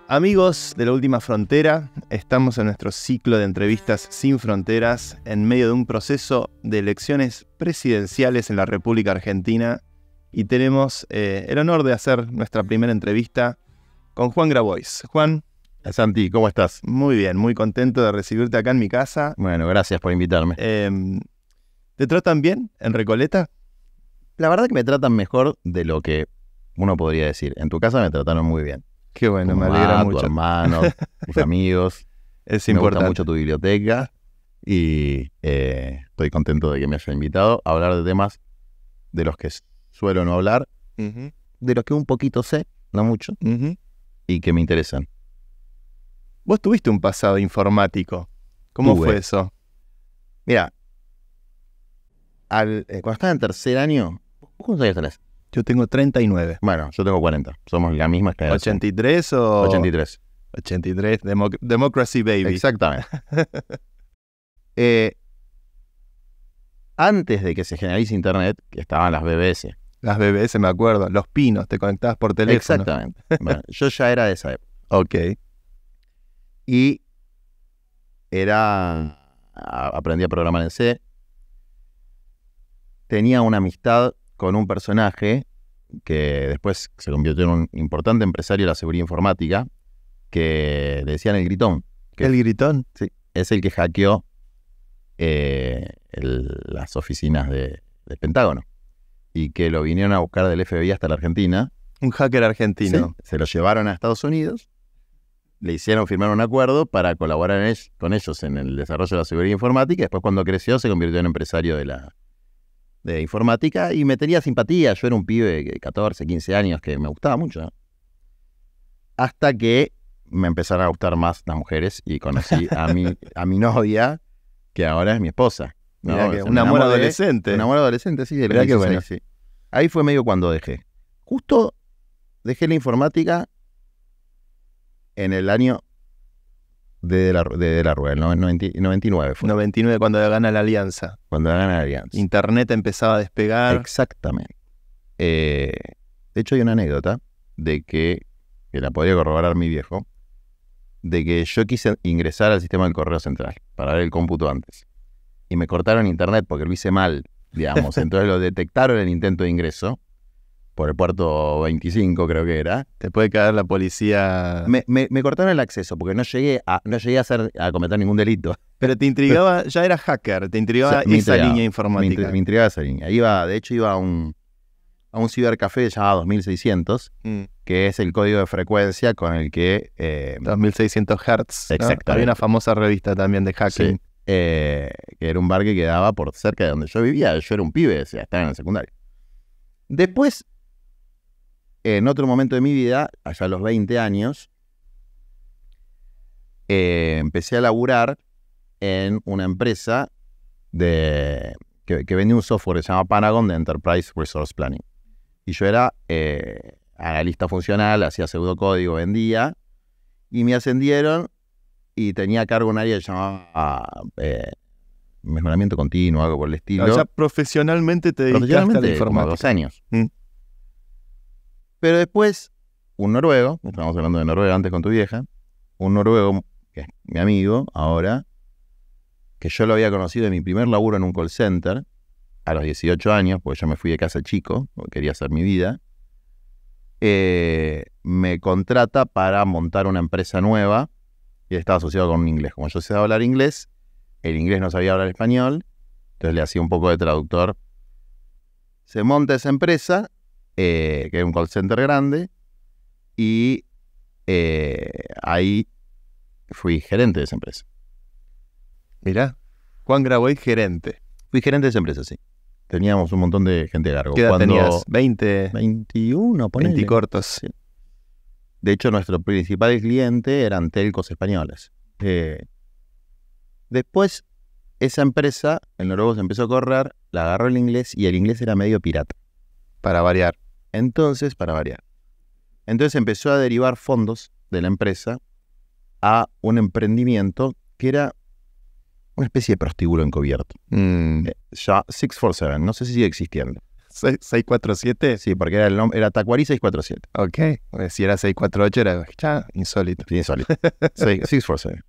Amigos de La Última Frontera, estamos en nuestro ciclo de entrevistas sin fronteras en medio de un proceso de elecciones presidenciales en la República Argentina y tenemos el honor de hacer nuestra primera entrevista con Juan Grabois. Juan. Santi, ¿cómo estás? Muy bien, muy contento de recibirte acá en mi casa. Bueno, gracias por invitarme. ¿Te tratan bien en Recoleta? La verdad que me tratan mejor de lo que uno podría decir. En tu casa me trataron muy bien. Qué bueno, tu me mamá, alegra mucho. Tu hermano, tus amigos. Es me importante. gusta mucho tu biblioteca y estoy contento de que me haya invitado a hablar de temas de los que suelo no hablar, Uh-huh. de los que un poquito sé, no mucho, Uh-huh. y que me interesan. Vos tuviste un pasado informático. ¿Cómo Tuve. fue eso? Mira, cuando estaba en tercer año, ¿cuántos años tenés? Yo tengo 39. Bueno, yo tengo 40, somos la misma generación. ¿83 o...? 83. 83, Democracy Baby. Exactamente. Antes de que se generalice Internet, que estaban las BBS. Las BBS, me acuerdo. Los pinos, te conectabas por teléfono. Exactamente. Bueno, yo ya era de esa época. Ok. Y aprendí a programar en C. Tenía una amistad con un personaje que después se convirtió en un importante empresario de la seguridad informática, que le decían el Gritón. ¿El Gritón? Sí, es el que hackeó las oficinas del Pentágono y que lo vinieron a buscar del FBI hasta la Argentina. Un hacker argentino. Sí, se lo llevaron a Estados Unidos, le hicieron firmar un acuerdo para colaborar con ellos en el desarrollo de la seguridad informática. Después, cuando creció, se convirtió en empresario de informática y me tenía simpatía. Yo era un pibe de 14, 15 años que me gustaba mucho, ¿no? Hasta que me empezaron a gustar más las mujeres y conocí a mi novia, que ahora es mi esposa. ¿no? Mirá que O sea, un me amor enamoré, adolescente. Un amor adolescente, sí. De los Mirá qué 16, bueno. sí. Ahí fue medio cuando dejé. Justo dejé la informática en el año de la Rúa, el 99 fue. 99, cuando gana la Alianza. Cuando gana la Alianza. Internet empezaba a despegar. Exactamente. De hecho, hay una anécdota de que la podría corroborar mi viejo, de que yo quise ingresar al sistema del correo central para ver el cómputo antes. Y me cortaron internet porque lo hice mal, digamos. Entonces lo detectaron el intento de ingreso por el puerto 25, creo que era. Te puede caer la policía. Me cortaron el acceso porque no llegué a cometer ningún delito. Pero te intrigaba, ya era hacker, te intrigaba Me esa intrigaba, línea informática. Me intrigaba esa línea. De hecho, iba a un cibercafé llamado 2600, que es el código de frecuencia con el que... 2600 Hz. ¿no? Exactamente. Había una famosa revista también de hacking. Sí, que era un bar que quedaba por cerca de donde yo vivía. Yo era un pibe, o sea, estaba en el secundario. Después, en otro momento de mi vida, allá a los 20 años, empecé a laburar en una empresa que vendía un software que se llama Panagon de Enterprise Resource Planning. Y yo era analista funcional, hacía pseudocódigo, vendía, y me ascendieron y tenía a cargo un área que se llamaba mejoramiento continuo, algo por el estilo. O sea, profesionalmente te dedicaste a la Como informática. 2 años. Pero después, un noruego, estábamos hablando de Noruega antes con tu vieja, un noruego, que es mi amigo ahora, que yo lo había conocido en mi primer laburo en un call center, a los 18 años, porque yo me fui de casa chico, porque quería hacer mi vida, me contrata para montar una empresa nueva y estaba asociado con un inglés. Como yo sabía hablar inglés, el inglés no sabía hablar español, entonces le hacía un poco de traductor. Se monta esa empresa, que es un call center grande, y ahí fui gerente de esa empresa. Mirá, Juan Grabois, gerente. Fui gerente de esa empresa, sí. Teníamos un montón de gente a cargo. ¿Qué edad tenías? 20, 21, ponele. 20 cortos. Sí. De hecho, nuestro principal cliente eran telcos españoles. Después, esa empresa, el noruego se empezó a correr, la agarró el inglés y el inglés era medio pirata. Para variar. Entonces empezó a derivar fondos de la empresa a un emprendimiento que era una especie de prostíbulo encubierto. Ya 647, no sé si sigue existiendo. ¿647? Sí, porque era el nombre, era Tacuarí 647. Ok. Pues si era 648 era ya insólito. Sí, insólito. 647.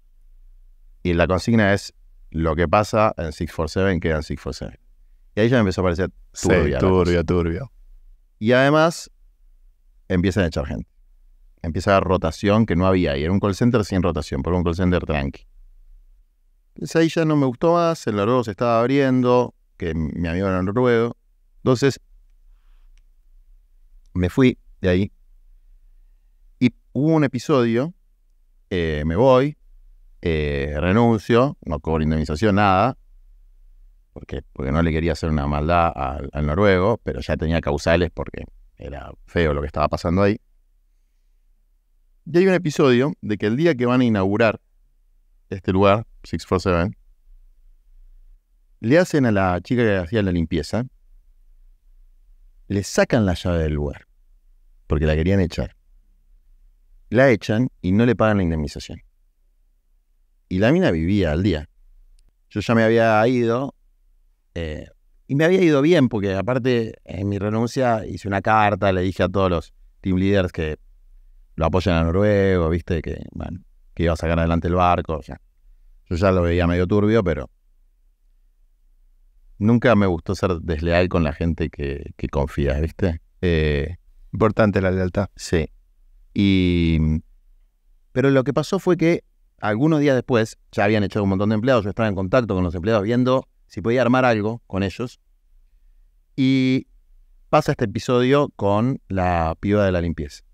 Y la consigna es: lo que pasa en 647 queda en 647. Y ahí ya me empezó a parecer turbia. Sí, turbio. Y además empiezan a echar gente. Empieza a haber rotación que no había. Y era un call center sin rotación, porque era un call center tranqui. Entonces ahí ya no me gustó más. El noruego se estaba abriendo, que mi amigo era noruego. Entonces me fui de ahí. Y hubo un episodio, me voy, renuncio, no cobro indemnización, nada. Porque no le quería hacer una maldad al noruego, pero ya tenía causales porque era feo lo que estaba pasando ahí. Y hay un episodio de que el día que van a inaugurar este lugar, 647, le hacen a la chica que hacía la limpieza, le sacan la llave del lugar, porque la querían echar. La echan y no le pagan la indemnización. Y la mina vivía al día. Yo ya me había ido, y me había ido bien, porque aparte en mi renuncia hice una carta, le dije a todos los team leaders que lo apoyan a Noruego, viste, que iba a sacar adelante el barco. O sea, yo ya lo veía medio turbio, pero nunca me gustó ser desleal con la gente que confía, viste. Importante la lealtad. Sí. Pero lo que pasó fue que algunos días después ya habían echado un montón de empleados. Yo estaba en contacto con los empleados viendo si podía armar algo con ellos. Y pasa este episodio con la piba de la limpieza.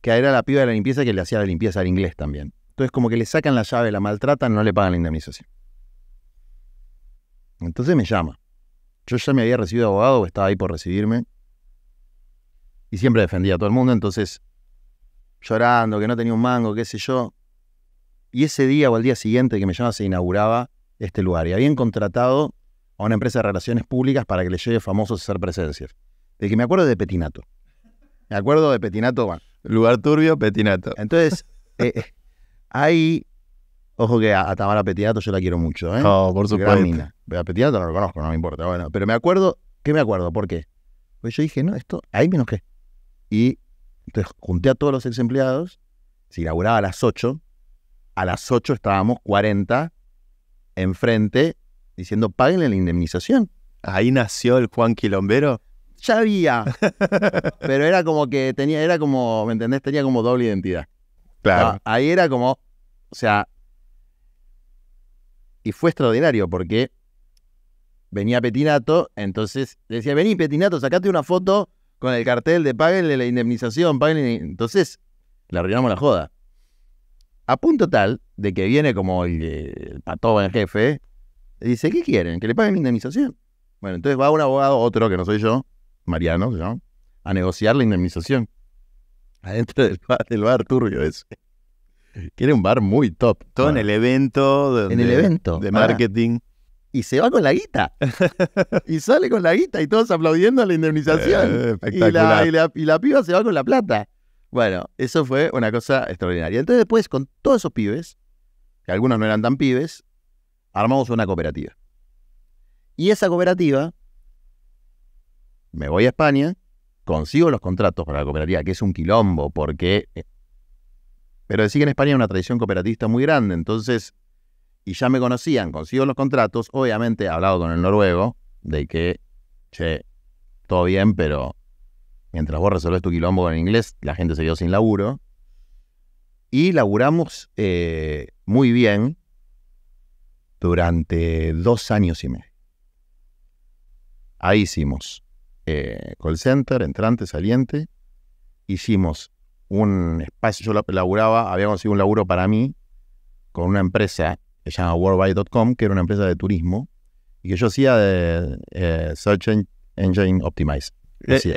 Que era la piba de la limpieza que le hacía la limpieza al inglés también. Entonces como que le sacan la llave, la maltratan, no le pagan la indemnización. Entonces me llama. Yo ya me había recibido abogado, estaba ahí por recibirme. Y siempre defendía a todo el mundo, entonces llorando, que no tenía un mango, qué sé yo. Y ese día o al día siguiente que me llama se inauguraba este lugar. Y habían contratado a una empresa de relaciones públicas para que le lleve famosos a hacer presencias. De que me acuerdo de Petinato. Me acuerdo de Petinato, bueno. Lugar turbio, Petinato. Entonces, ahí, ojo que a Tamara Petinato yo la quiero mucho, ¿eh? No, por supuesto. Gran mina. A Petinato no lo conozco, no me importa. Bueno, pero me acuerdo, ¿qué me acuerdo? ¿Por qué? Pues yo dije, no, esto, ahí me enojé. Y entonces junté a todos los ex empleados, se inauguraba a las 8 estábamos 40 enfrente diciendo, páguenle la indemnización. Ahí nació el Juan Quilombero. Ya había, pero era como que era como, ¿me entendés? Tenía como doble identidad. Claro. Ahí era como, o sea, y fue extraordinario porque venía Petinato, entonces decía, vení Petinato, sacate una foto con el cartel de páguenle la indemnización, páguenle. Entonces, le arruinamos la joda. A punto tal de que viene como el patón, el jefe, y dice, ¿qué quieren? ¿Que le paguen la indemnización? Bueno, entonces va un abogado, otro que no soy yo, Mariano, se llama, a negociar la indemnización. Adentro del bar turbio ese. Que era un bar muy top. Todo en el evento. En el evento. De marketing. Y se va con la guita. Y sale con la guita y todos aplaudiendo la indemnización. Espectacular. Y la piba se va con la plata. Bueno, eso fue una cosa extraordinaria. Entonces después, con todos esos pibes, que algunos no eran tan pibes, armamos una cooperativa. Y esa cooperativa, me voy a España, consigo los contratos para la cooperativa, que es un quilombo, porque... Pero decir que en España hay una tradición cooperativista muy grande, entonces... Y ya me conocían, consigo los contratos, obviamente he hablado con el noruego, de que, che, todo bien, pero mientras vos resolvés tu quilombo en inglés, la gente se quedó sin laburo. Y laburamos muy bien durante 2 años y medio. Ahí hicimos call center, entrante, saliente. Hicimos un espacio, yo laburaba, había conseguido un laburo para mí con una empresa que se llama Worldwide.com, que era una empresa de turismo, y que yo hacía de Search Engine Optimize.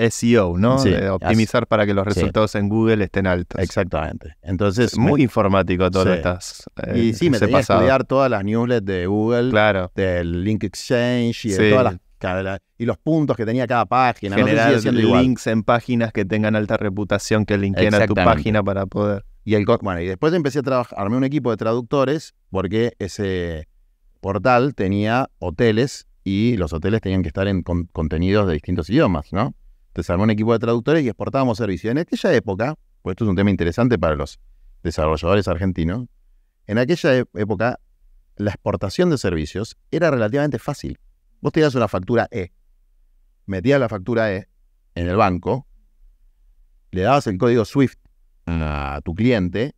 SEO, ¿no? Sí, optimizar para que los resultados en Google estén altos. Exactamente. Entonces, muy informático todo sí. Estas. Y sí, me tenía que estudiar todas las newsletters de Google, claro, del Link Exchange y de todas y los puntos que tenía cada página. Generar no sé si links en páginas que tengan alta reputación que linkeen a tu página para poder... Y después empecé a trabajar, armé un equipo de traductores porque ese portal tenía hoteles y los hoteles tenían que estar en contenidos de distintos idiomas, ¿no? Entonces armó un equipo de traductores y exportábamos servicios. En aquella época, pues esto es un tema interesante para los desarrolladores argentinos, en aquella época la exportación de servicios era relativamente fácil. Vos tenías una factura E, metías la factura E en el banco, le dabas el código SWIFT a tu cliente,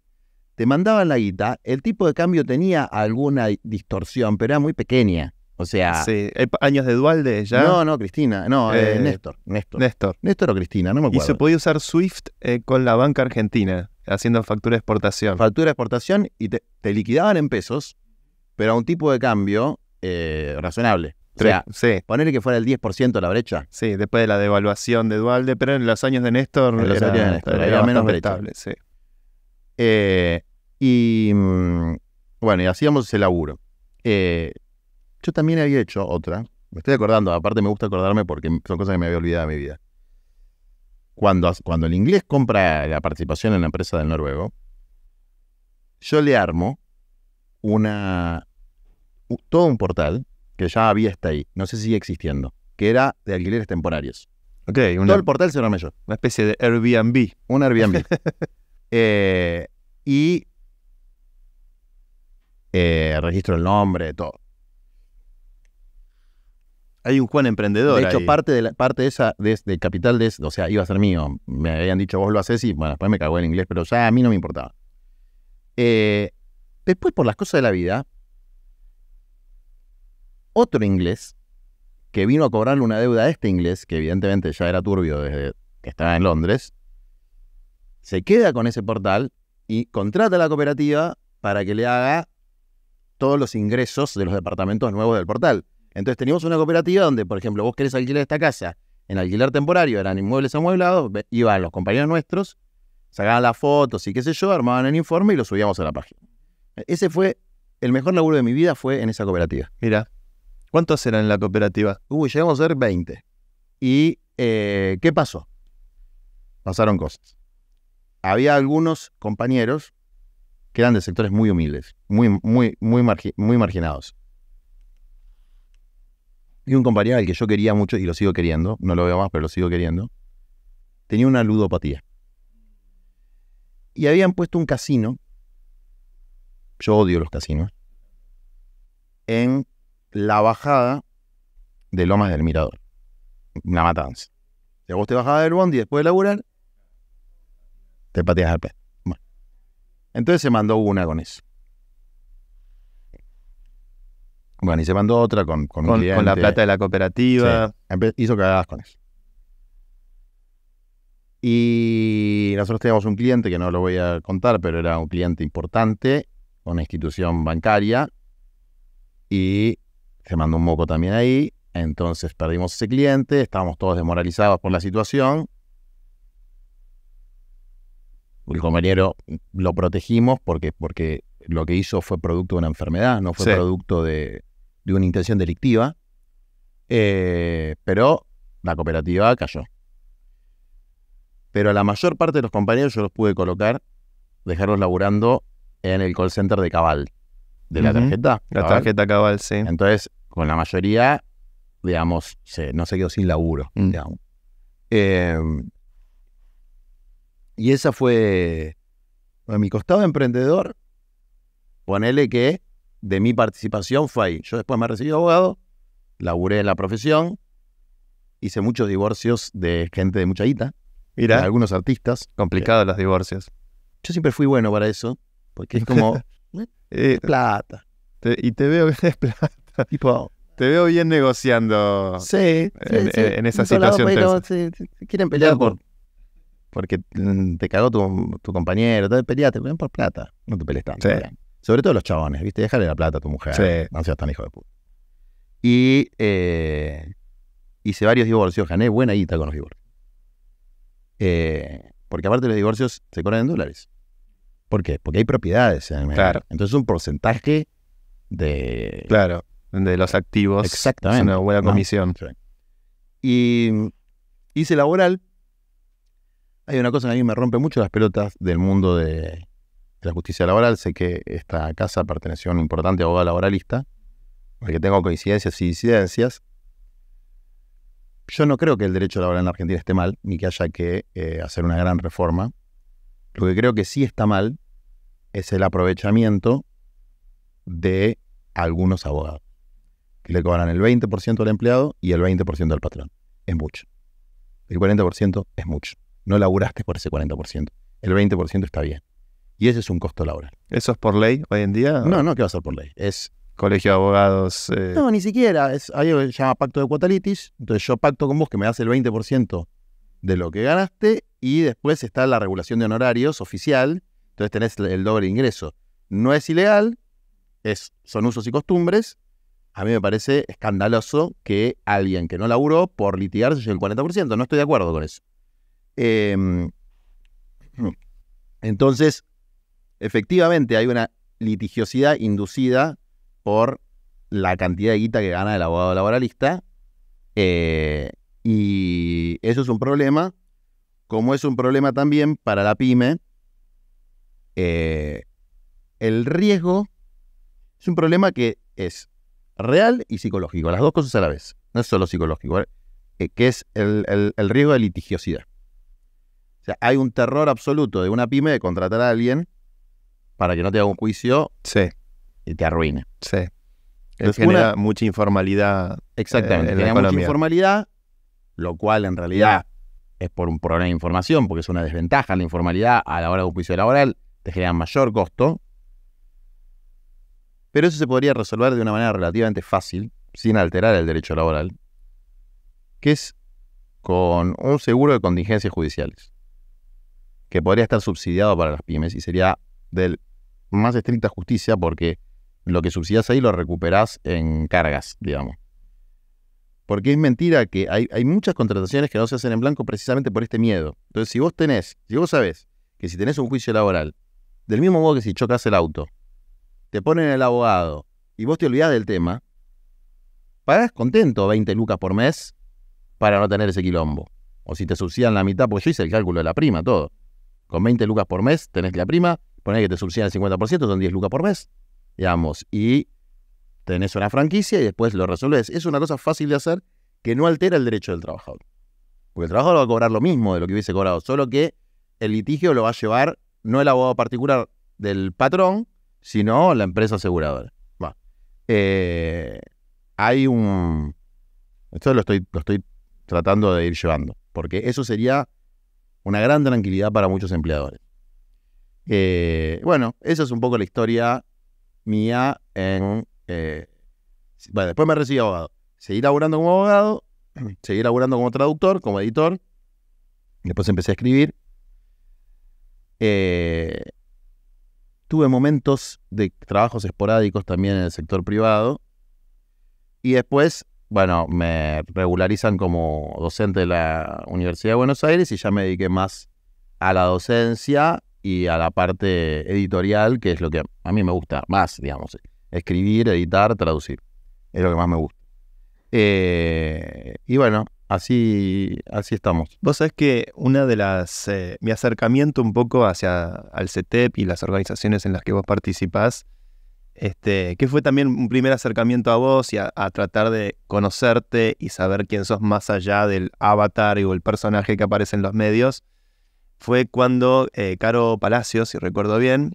te mandaban la guita, el tipo de cambio tenía alguna distorsión, pero era muy pequeña. O sea... Sí. ¿Años de Dualde ya? No, Cristina. No, Néstor. Néstor o Cristina, no me acuerdo. Y se podía usar SWIFT con la banca argentina, haciendo factura de exportación. Factura de exportación y te liquidaban en pesos, pero a un tipo de cambio razonable. O sea, sí. Ponerle que fuera el 10% la brecha. Sí, después de la devaluación de Dualde, pero en los años de Néstor era menos estable, sí. Y bueno, y hacíamos ese laburo. Yo también había hecho otra. Me estoy acordando, aparte me gusta acordarme porque son cosas que me había olvidado de mi vida. Cuando el inglés compra la participación en la empresa del noruego, yo le armo todo un portal que ya había hasta ahí, no sé si sigue existiendo, que era de alquileres temporarios. Ok, todo el portal se lo armé yo. Una especie de Airbnb. Un Airbnb. Registro el nombre, todo. Hay un Juan emprendedor. De hecho, ahí. parte de esa, del capital o sea, iba a ser mío. Me habían dicho, vos lo hacés y, bueno, después me cagó el inglés, pero ya a mí no me importaba. Después, por las cosas de la vida, otro inglés que vino a cobrarle una deuda a este inglés, que evidentemente ya era turbio desde que estaba en Londres, se queda con ese portal y contrata a la cooperativa para que le haga todos los ingresos de los departamentos nuevos del portal. Entonces teníamos una cooperativa donde, por ejemplo, vos querés alquilar esta casa en alquiler temporario, eran inmuebles amueblados, iban los compañeros nuestros, sacaban las fotos y qué sé yo, armaban el informe y lo subíamos a la página. Ese fue el mejor laburo de mi vida, fue en esa cooperativa. Mira, ¿cuántos eran en la cooperativa? Llegamos a ser 20. ¿Y qué pasó? Pasaron cosas. Había algunos compañeros que eran de sectores muy humildes, muy marginados. Y un compañero al que yo quería mucho, y lo sigo queriendo, no lo veo más, pero lo sigo queriendo, tenía una ludopatía. Y habían puesto un casino, yo odio los casinos, en la bajada de Lomas del Mirador, una matanza. O sea, vos te bajabas del bondi después de laburar, te pateas al pez. Bueno. Entonces se mandó una con eso. Bueno, y se mandó otra con un cliente. Con la plata de la cooperativa. Sí, hizo cagadas con eso. Y nosotros teníamos un cliente, que no lo voy a contar, pero era un cliente importante, una institución bancaria, y se mandó un moco también ahí. Entonces perdimos ese cliente, estábamos todos desmoralizados por la situación. El compañero lo protegimos porque lo que hizo fue producto de una enfermedad, no fue producto de una intención delictiva, pero la cooperativa cayó. Pero a la mayor parte de los compañeros yo los pude colocar, dejarlos laburando en el call center de Cabal, de la tarjeta. La tarjeta Cabal, sí. Entonces, con la mayoría, digamos, no se quedó sin laburo, digamos. Y esa fue, a mi costado emprendedor, ponele que de mi participación fue ahí. Yo después me recibí abogado, laburé en la profesión, hice muchos divorcios de gente de mucha guita, de algunos artistas. Complicados los divorcios. Yo siempre fui bueno para eso, porque es como plata. Y te veo que es plata. Tipo, te veo bien negociando en esa situación. Pero quieren pelear porque te cagó tu compañero, peleate por plata, no te pelees tanto. Sí. Sobre todo los chabones, ¿viste? Déjale la plata a tu mujer, sí. No seas tan hijo de puta. Y hice varios divorcios, gané buena guita con los divorcios. Porque aparte los divorcios se cobran en dólares. ¿Por qué? Porque hay propiedades en el medio. Claro. Entonces un porcentaje de... Claro, de los activos. Exactamente. Es una buena comisión. Sí. Y hice laboral. Hay una cosa que a mí me rompe mucho las pelotas del mundo de la justicia laboral. Sé que esta casa perteneció a un importante abogado laboralista porque tengo coincidencias y disidencias. Yo no creo que el derecho laboral en la Argentina esté mal, ni que haya que hacer una gran reforma. Lo que creo que sí está mal es el aprovechamiento de algunos abogados, que le cobran el 20% al empleado y el 20% al patrón. Es mucho. El 40% es mucho. No laburaste por ese 40%. El 20% está bien. Y ese es un costo laboral. ¿Eso es por ley hoy en día? No, ¿qué va a ser por ley? Es Colegio de abogados. No, ni siquiera. Hay algo que se llama pacto de cuotalitis. Entonces yo pacto con vos que me das el 20% de lo que ganaste y después está la regulación de honorarios oficial. Entonces tenés el doble ingreso. No es ilegal, son usos y costumbres. A mí me parece escandaloso que alguien que no laburó por litigar se lleve el 40%. No estoy de acuerdo con eso. Entonces, efectivamente hay una litigiosidad inducida por la cantidad de guita que gana el abogado laboralista, y eso es un problema, como es un problema también para la pyme. El riesgo es un problema que es real y psicológico, las dos cosas a la vez, no es solo psicológico, que es el riesgo de litigiosidad. O sea, hay un terror absoluto de una pyme de contratar a alguien para que no te haga un juicio y te arruine. Sí. Genera mucha informalidad. Exactamente, en la genera economía. mucha informalidad, lo cual en realidad es por un problema de información, porque es una desventaja la informalidad a la hora de un juicio laboral, te genera mayor costo. Pero eso se podría resolver de una manera relativamente fácil, sin alterar el derecho laboral, que es con un seguro de contingencias judiciales, que podría estar subsidiado para las pymes y sería de más estricta justicia porque lo que subsidias ahí lo recuperás en cargas, digamos. Porque es mentira que hay muchas contrataciones que no se hacen en blanco precisamente por este miedo. Entonces, si vos sabés que si tenés un juicio laboral, del mismo modo que si chocas el auto, te ponen el abogado y vos te olvidás del tema, pagás contento 20 lucas por mes para no tener ese quilombo. O si te subsidian la mitad, porque yo hice el cálculo de la prima, todo. Con 20 lucas por mes tenés la prima, ponés que te subsidian el 50%, son 10 lucas por mes, digamos, y tenés una franquicia y después lo resolvés. Es una cosa fácil de hacer que no altera el derecho del trabajador. Porque el trabajador va a cobrar lo mismo de lo que hubiese cobrado, solo que el litigio lo va a llevar no el abogado particular del patrón, sino la empresa aseguradora. Esto lo estoy tratando de ir llevando, porque eso sería una gran tranquilidad para muchos empleadores. Bueno, esa es un poco la historia mía después me recibí abogado. Seguí laburando como abogado, seguí laburando como traductor, como editor. Después empecé a escribir. Tuve momentos de trabajos esporádicos también en el sector privado. Y después, me regularizan como docente de la Universidad de Buenos Aires y ya me dediqué más a la docencia y a la parte editorial, que es lo que a mí me gusta más, digamos. Escribir, editar, traducir. Es lo que más me gusta. Y bueno, así estamos. Vos sabés que una de las... mi acercamiento un poco al CETEP y las organizaciones en las que vos participás, que fue también un primer acercamiento a vos y a tratar de conocerte y saber quién sos más allá del avatar o el personaje que aparece en los medios, fue cuando Caro Palacios, si recuerdo bien,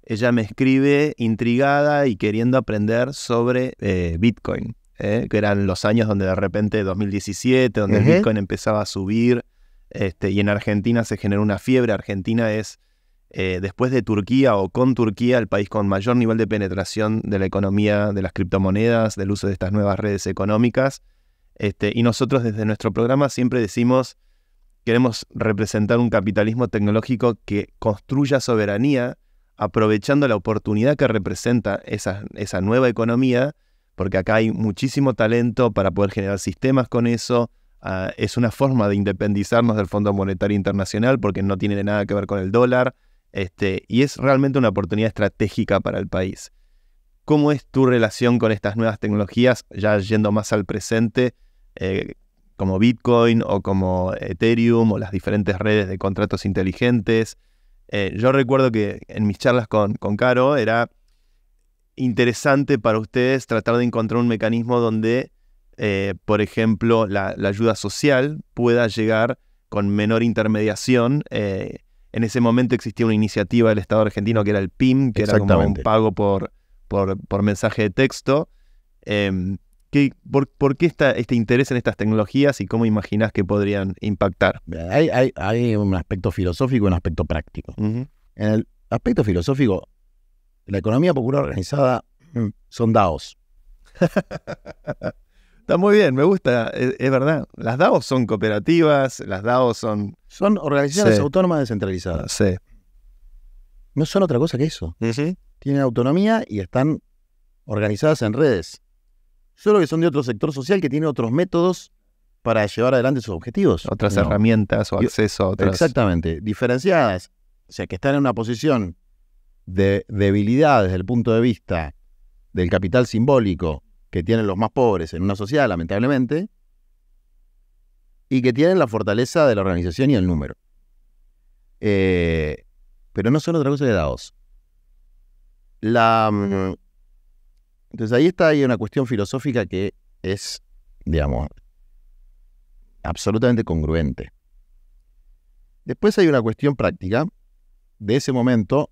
ella me escribe intrigada y queriendo aprender sobre Bitcoin, que eran los años donde de repente, 2017, donde el Bitcoin empezaba a subir, y en Argentina se generó una fiebre. Argentina es, después de Turquía o con Turquía, el país con mayor nivel de penetración de la economía, de las criptomonedas, del uso de estas nuevas redes económicas. Y nosotros desde nuestro programa siempre decimos, queremos representar un capitalismo tecnológico que construya soberanía, aprovechando la oportunidad que representa esa nueva economía, porque acá hay muchísimo talento para poder generar sistemas con eso. Es una forma de independizarnos del Fondo Monetario Internacional porque no tiene nada que ver con el dólar, y es realmente una oportunidad estratégica para el país. ¿Cómo es tu relación con estas nuevas tecnologías, ya yendo más al presente, como Bitcoin o como Ethereum o las diferentes redes de contratos inteligentes? Yo recuerdo que en mis charlas con Caro interesante para ustedes tratar de encontrar un mecanismo donde, por ejemplo, la ayuda social pueda llegar con menor intermediación. En ese momento existía una iniciativa del Estado argentino que era el PIM, que era como un pago por mensaje de texto. ¿Por qué este interés en estas tecnologías y cómo imaginás que podrían impactar? Hay un aspecto filosófico y un aspecto práctico. Uh-huh. En el aspecto filosófico, la economía popular organizada son DAOs. Está muy bien, me gusta, es verdad. Las DAOs son cooperativas, las DAOs son organizaciones autónomas descentralizadas. Sí. No son otra cosa que eso. Uh-huh. Tienen autonomía y están organizadas en redes. Solo que son de otro sector social que tiene otros métodos para llevar adelante sus objetivos. Otras herramientas o acceso a otras. Exactamente, diferenciadas. O sea, que están en una posición de debilidad desde el punto de vista del capital simbólico que tienen los más pobres en una sociedad, lamentablemente, y que tienen la fortaleza de la organización y el número. Pero no son otra cosa que DAOs. Entonces ahí hay una cuestión filosófica que es, digamos, absolutamente congruente. Después hay una cuestión práctica de ese momento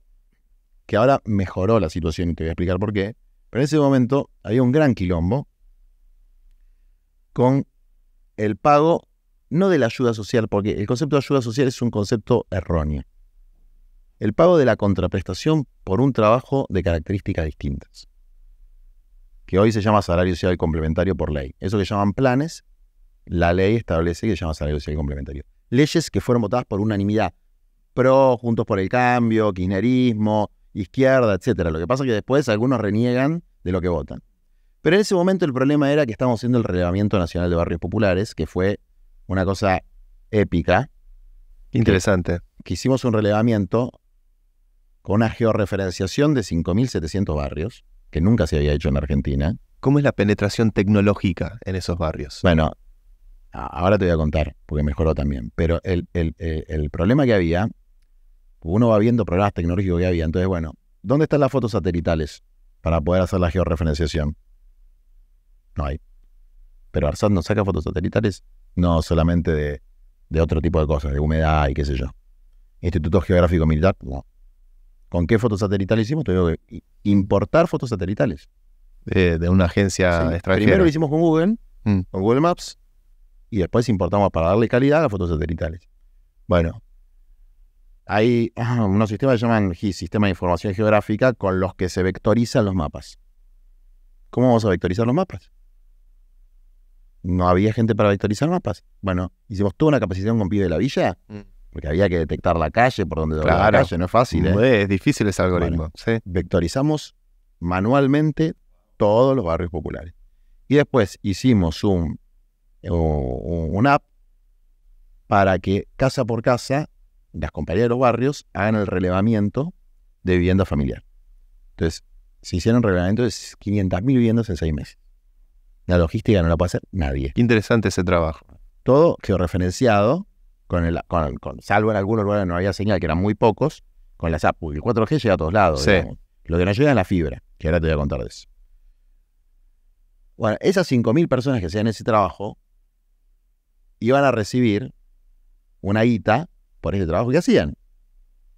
que ahora mejoró la situación y te voy a explicar por qué. Pero en ese momento había un gran quilombo con el pago, no de la ayuda social, porque el concepto de ayuda social es un concepto erróneo. El pago de la contraprestación por un trabajo de características distintas, que hoy se llama salario social complementario por ley. Eso que llaman planes, la ley establece que se llama salario social complementario. Leyes que fueron votadas por unanimidad. PRO, Juntos por el Cambio, kirchnerismo, izquierda, etcétera. Lo que pasa es que después algunos reniegan de lo que votan. Pero en ese momento el problema era que estábamos haciendo el relevamiento nacional de barrios populares, que fue una cosa épica. Interesante. Que hicimos un relevamiento con una georreferenciación de 5.700 barrios, que nunca se había hecho en Argentina. ¿Cómo es la penetración tecnológica en esos barrios? Bueno, ahora te voy a contar, porque mejoró también. Pero el problema que había, uno va viendo problemas tecnológicos que había. Entonces, bueno, ¿dónde están las fotos satelitales para poder hacer la georreferenciación? No hay. Pero ARSAT no saca fotos satelitales, no solamente de otro tipo de cosas, de humedad y qué sé yo. Instituto Geográfico Militar, no. ¿Con qué fotos satelitales hicimos? Te digo que importar fotos satelitales. De una agencia extranjera. Primero lo hicimos con Google, con Google Maps, y después importamos para darle calidad a las fotos satelitales. Bueno, hay unos sistemas que se llaman GIS, Sistema de Información Geográfica, con los que se vectorizan los mapas. ¿Cómo vamos a vectorizar los mapas? ¿No había gente para vectorizar mapas? Bueno, hicimos toda una capacitación con Pibe de la Villa, porque había que detectar la calle, por donde doblar la calle, no es fácil. Es difícil ese algoritmo. Bueno, ¿sí? Vectorizamos manualmente todos los barrios populares. Y después hicimos un app para que casa por casa las compañías de los barrios hagan el relevamiento de vivienda familiar. Entonces, se hicieron relevamiento de 500.000 viviendas en 6 meses. La logística no la puede hacer nadie. Qué interesante ese trabajo. Todo georreferenciado, salvo en algunos lugares no había señal, que eran muy pocos, con las apps. Porque el 4G llega a todos lados. Sí. Digamos. Lo que no llega es la fibra, que ahora te voy a contar de eso. Bueno, esas 5.000 personas que hacían ese trabajo iban a recibir una guita por ese trabajo que hacían,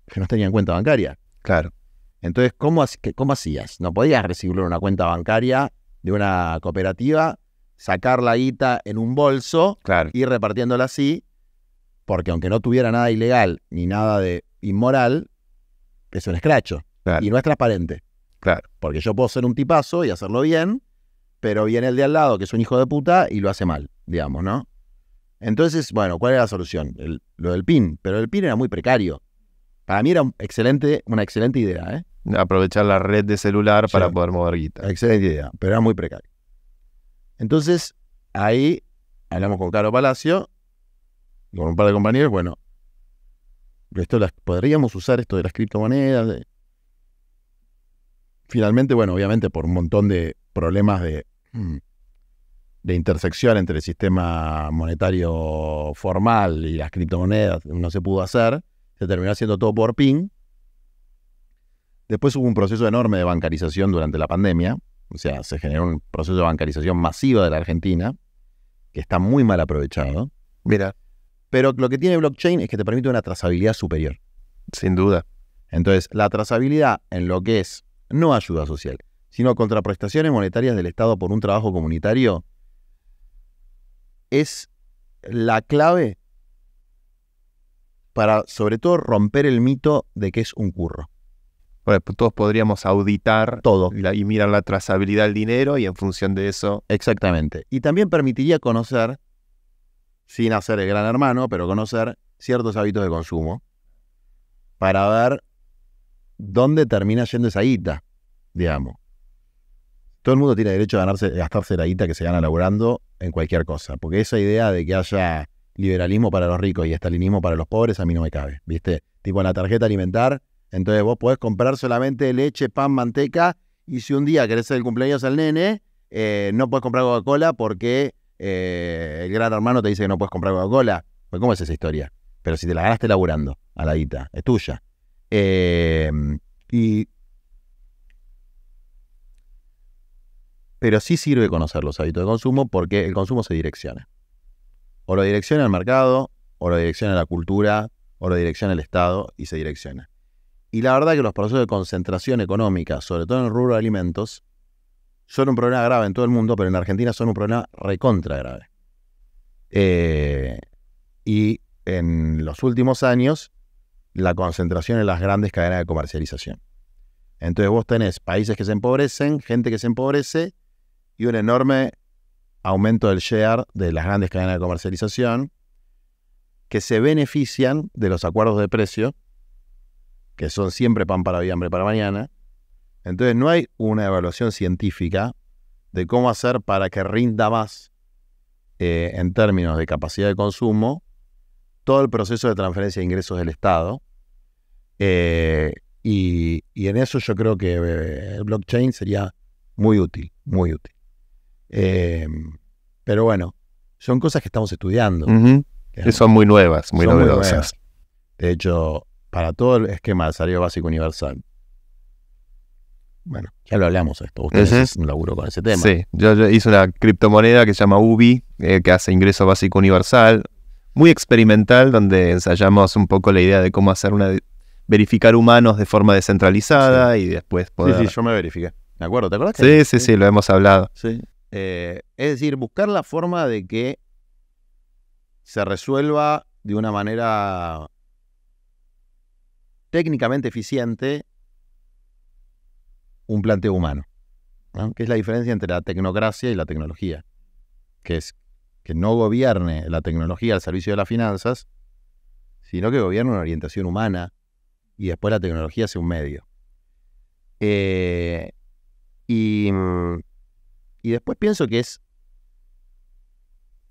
que no tenían cuenta bancaria. Claro. Entonces, ¿cómo hacías? No podías recibirlo en una cuenta bancaria de una cooperativa, sacar la guita en un bolso, claro, y repartiéndola así, porque aunque no tuviera nada ilegal ni nada de inmoral, es un escracho. Claro. Y no es transparente. Claro. Porque yo puedo ser un tipazo y hacerlo bien, pero viene el de al lado, que es un hijo de puta, y lo hace mal, digamos, ¿no? Entonces, bueno, ¿cuál era la solución? Lo del PIN. Pero el PIN era muy precario. Para mí era una excelente idea, ¿eh? Aprovechar la red de celular para poder mover guita. Excelente idea, pero era muy precario. Entonces, ahí hablamos con Caro Palacio, con un par de compañeros, bueno, podríamos usar esto de las criptomonedas. Finalmente, bueno, obviamente por un montón de problemas de intersección entre el sistema monetario formal y las criptomonedas, no se pudo hacer, se terminó haciendo todo por PIN. Después hubo un proceso enorme de bancarización durante la pandemia. O sea, se generó un proceso de bancarización masiva de la Argentina, que está muy mal aprovechado. Mira, Pero lo que tiene blockchain es que te permite una trazabilidad superior. sin duda. Entonces, la trazabilidad en lo que es no ayuda social, sino contraprestaciones monetarias del Estado por un trabajo comunitario, es la clave para, sobre todo, romper el mito de que es un curro. Bueno, pues todos podríamos auditar Todo. y mirar la trazabilidad del dinero y en función de eso. Exactamente. Y también permitiría conocer, sin hacer el gran hermano, pero conocer ciertos hábitos de consumo para ver dónde termina yendo esa guita, digamos. Todo el mundo tiene derecho a gastarse la guita que se gana laburando en cualquier cosa, porque esa idea de que haya liberalismo para los ricos y estalinismo para los pobres a mí no me cabe, ¿viste? Tipo en la tarjeta alimentar, entonces vos podés comprar solamente leche, pan, manteca, y si un día querés hacer el cumpleaños al nene, no podés comprar Coca-Cola porque el gran hermano te dice que no podés comprar Coca-Cola. Pues ¿cómo es esa historia? Pero si te la ganaste laburando a la guita, es tuya. Pero sí sirve conocer los hábitos de consumo porque el consumo se direcciona. O lo direcciona el mercado, o lo direcciona la cultura, o lo direcciona el Estado y se direcciona. Y la verdad que los procesos de concentración económica, sobre todo en el rubro de alimentos, son un problema grave en todo el mundo, pero en Argentina son un problema recontra grave. Y en los últimos años, la concentración en las grandes cadenas de comercialización. Entonces vos tenés países que se empobrecen, gente que se empobrece, y un enorme aumento del share de las grandes cadenas de comercialización que se benefician de los acuerdos de precio, que son siempre pan para hoy, hambre para mañana. Entonces no hay una evaluación científica de cómo hacer para que rinda más en términos de capacidad de consumo todo el proceso de transferencia de ingresos del Estado. Y en eso yo creo que el blockchain sería muy útil, muy útil. Pero bueno, son cosas que estamos estudiando. Que son muy nuevas, muy novedosas. De hecho, para todo el esquema de salario básico universal, bueno, ya lo hablamos esto, ustedes hacen un laburo con ese tema. Sí, yo hice una criptomoneda que se llama UBI, que hace ingreso básico universal, muy experimental, donde ensayamos un poco la idea de cómo hacer verificar humanos de forma descentralizada y después poder... Sí, yo me verifiqué. ¿De acuerdo? ¿Te acuerdas? Sí, lo hemos hablado. Sí. Es decir, buscar la forma de que se resuelva de una manera técnicamente eficiente un planteo humano, ¿no? Que es la diferencia entre la tecnocracia y la tecnología, que es que no gobierne la tecnología al servicio de las finanzas, sino que gobierne una orientación humana y después la tecnología sea un medio. Y después pienso que es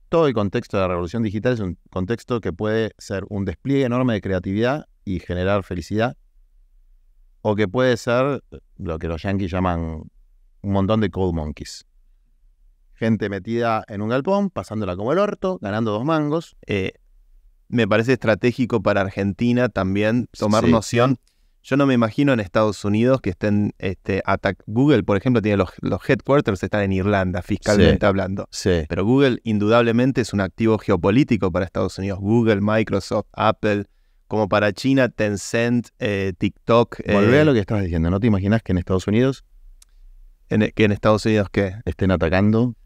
todo el contexto de la revolución digital es un contexto que puede ser un despliegue enorme de creatividad y generar felicidad, o que puede ser lo que los yanquis llaman un montón de cold monkeys. Gente metida en un galpón, pasándola como el orto, ganando 2 mangos. Me parece estratégico para Argentina también tomar noción. Yo no me imagino en Estados Unidos que estén Google, por ejemplo, tiene los headquarters están en Irlanda, fiscalmente hablando. Sí. Pero Google indudablemente es un activo geopolítico para Estados Unidos. Google, Microsoft, Apple, como para China, Tencent, TikTok. Volvé a lo que estabas diciendo. ¿No te imaginas que en Estados Unidos que en Estados Unidos estén atacando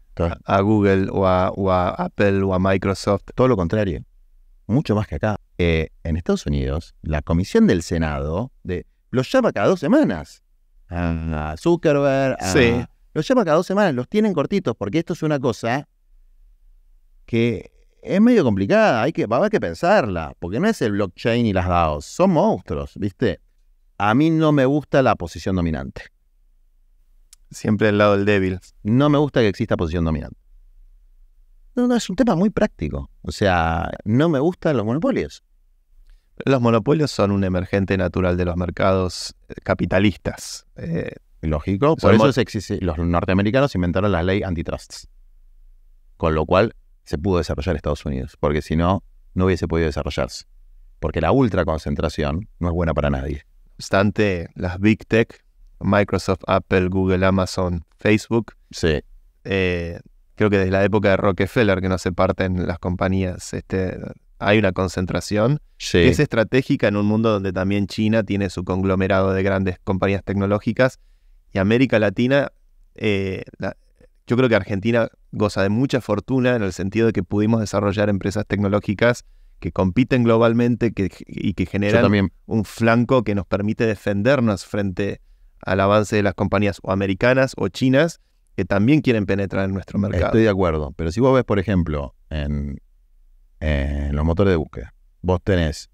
a Google o a Apple o a Microsoft? Todo lo contrario. Mucho más que acá. En Estados Unidos, la comisión del Senado los llama cada 2 semanas. A Zuckerberg, los llama cada 2 semanas, los tienen cortitos, porque esto es una cosa que es medio complicada, va a haber que pensarla, porque no es el blockchain y las DAOs, son monstruos, ¿viste? A mí no me gusta la posición dominante. Siempre del lado del débil. No me gusta que exista posición dominante. No, es un tema muy práctico. O sea, no me gustan los monopolios. Los monopolios son un emergente natural de los mercados capitalistas. Lógico. Por eso los norteamericanos inventaron la ley antitrust. Con lo cual se pudo desarrollar Estados Unidos. Porque si no, no hubiese podido desarrollarse. Porque la ultraconcentración no es buena para nadie. obstante, las Big Tech, Microsoft, Apple, Google, Amazon, Facebook, Sí. creo que desde la época de Rockefeller que no se parten las compañías, hay una concentración que es Sí. estratégica en un mundo donde también China tiene su conglomerado de grandes compañías tecnológicas y América Latina, yo creo que Argentina goza de mucha fortuna en el sentido de que pudimos desarrollar empresas tecnológicas que compiten globalmente y que Yo generan también un flanco que nos permite defendernos frente al avance de las compañías o americanas o chinas que también quieren penetrar en nuestro mercado. estoy de acuerdo. Pero si vos ves, por ejemplo, en los motores de búsqueda, vos tenés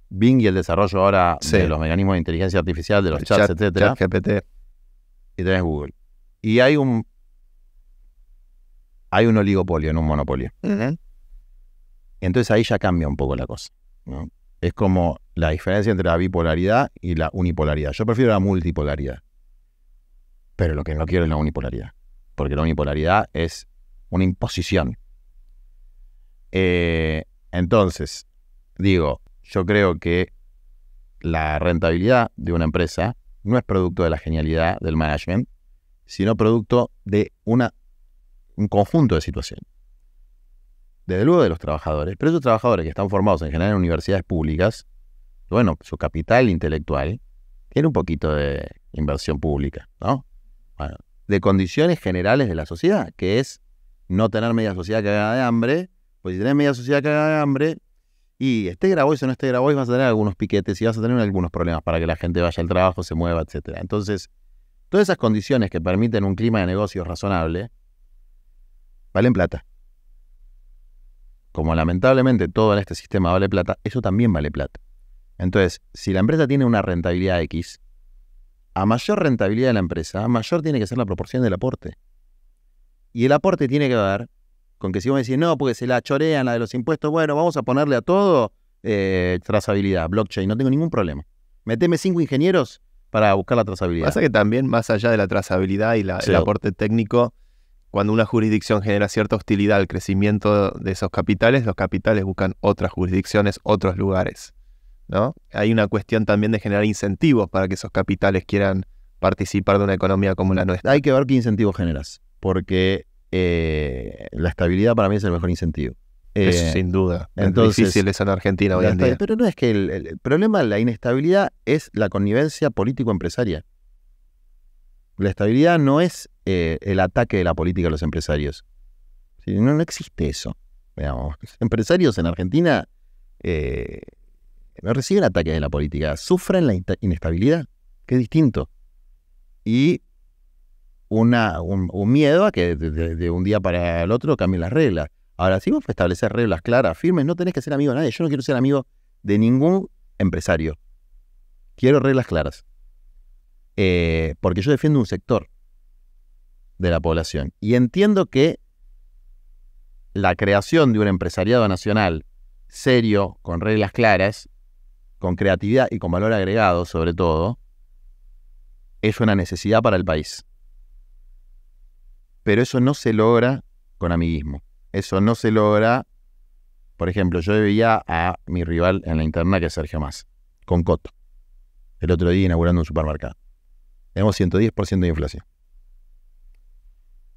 Bing y el desarrollo ahora Sí. de los mecanismos de inteligencia artificial, de los El chats, etcétera, ChatGPT. y tenés Google. Y hay un oligopolio, no un monopolio. Entonces ahí ya cambia un poco la cosa, ¿no? Es como la diferencia entre la bipolaridad y la unipolaridad. Yo prefiero la multipolaridad. Pero lo que no quiero es la unipolaridad. Porque la unipolaridad es una imposición. Entonces, digo, yo creo que la rentabilidad de una empresa no es producto de la genialidad del management, sino producto de un conjunto de situaciones. Desde luego de los trabajadores, pero esos trabajadores que están formados en general en universidades públicas, bueno, su capital intelectual tiene un poquito de inversión pública, ¿no? Bueno, de condiciones generales de la sociedad, que es no tener media sociedad cagada de hambre, pues si tenés media sociedad cagada de hambre, y esté Grabois o no esté Grabois, vas a tener algunos piquetes y vas a tener algunos problemas para que la gente vaya al trabajo, se mueva, etc. Entonces, todas esas condiciones que permiten un clima de negocios razonable, valen plata. Como lamentablemente todo en este sistema vale plata, eso también vale plata. Entonces, si la empresa tiene una rentabilidad X, a mayor rentabilidad de la empresa, mayor tiene que ser la proporción del aporte. Y el aporte tiene que ver con que si vos me decís, no, porque se la chorean la de los impuestos, bueno, vamos a ponerle a todo trazabilidad, blockchain, no tengo ningún problema. Meteme 5 ingenieros para buscar la trazabilidad. Pasa que también, más allá de la trazabilidad y Sí. el aporte técnico, cuando una jurisdicción genera cierta hostilidad al crecimiento de esos capitales, los capitales buscan otras jurisdicciones, otros lugares, ¿no? Hay una cuestión también de generar incentivos para que esos capitales quieran participar de una economía como la nuestra. Hay que ver qué incentivos generas, porque la estabilidad para mí es el mejor incentivo. Eso sin duda. entonces, Es difícil eso en Argentina hoy en día. Pero no es que el problema de la inestabilidad es la connivencia político-empresaria. La estabilidad no es el ataque de la política a los empresarios. ¿Sí? No existe eso. Digamos. Los empresarios en Argentina no reciben ataques de la política, sufren la inestabilidad, que es distinto. Y un miedo a que de un día para el otro cambien las reglas. Ahora, si vos establecer reglas claras, firmes, no tenés que ser amigo de nadie. Yo no quiero ser amigo de ningún empresario. Quiero reglas claras. Porque yo defiendo un sector de la población. Y entiendo que la creación de un empresariado nacional serio, con reglas claras, con creatividad y con valor agregado, sobre todo, es una necesidad para el país. Pero eso no se logra con amiguismo. Eso no se logra, por ejemplo, yo veía a mi rival en la interna, que es Sergio Massa, con Coto, el otro día inaugurando un supermercado. Tenemos 110% de inflación.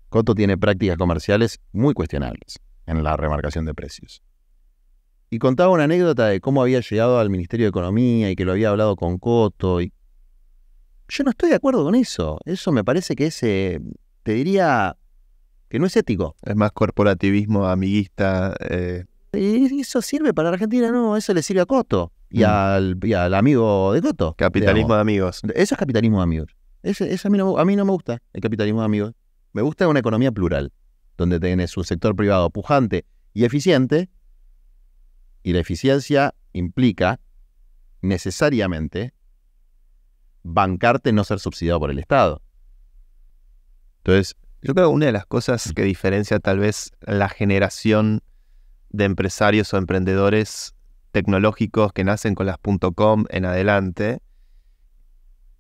Coto tiene prácticas comerciales muy cuestionables en la remarcación de precios. Y contaba una anécdota de cómo había llegado al Ministerio de Economía y que lo había hablado con Coto. Y yo no estoy de acuerdo con eso. Eso me parece que es, te diría, que no es ético. Es más corporativismo amiguista. ¿Y eso sirve para Argentina? No, eso le sirve a Coto y al amigo de Coto. Capitalismo digamos. de amigos. Eso es capitalismo de amigos. Eso a mí no me gusta, el capitalismo de amigos. Me gusta una economía plural, donde tenés un sector privado pujante y eficiente, y la eficiencia implica necesariamente bancarte no ser subsidiado por el Estado. Entonces, yo creo que una de las cosas que diferencia tal vez la generación de empresarios o emprendedores tecnológicos que nacen con las .com en adelante,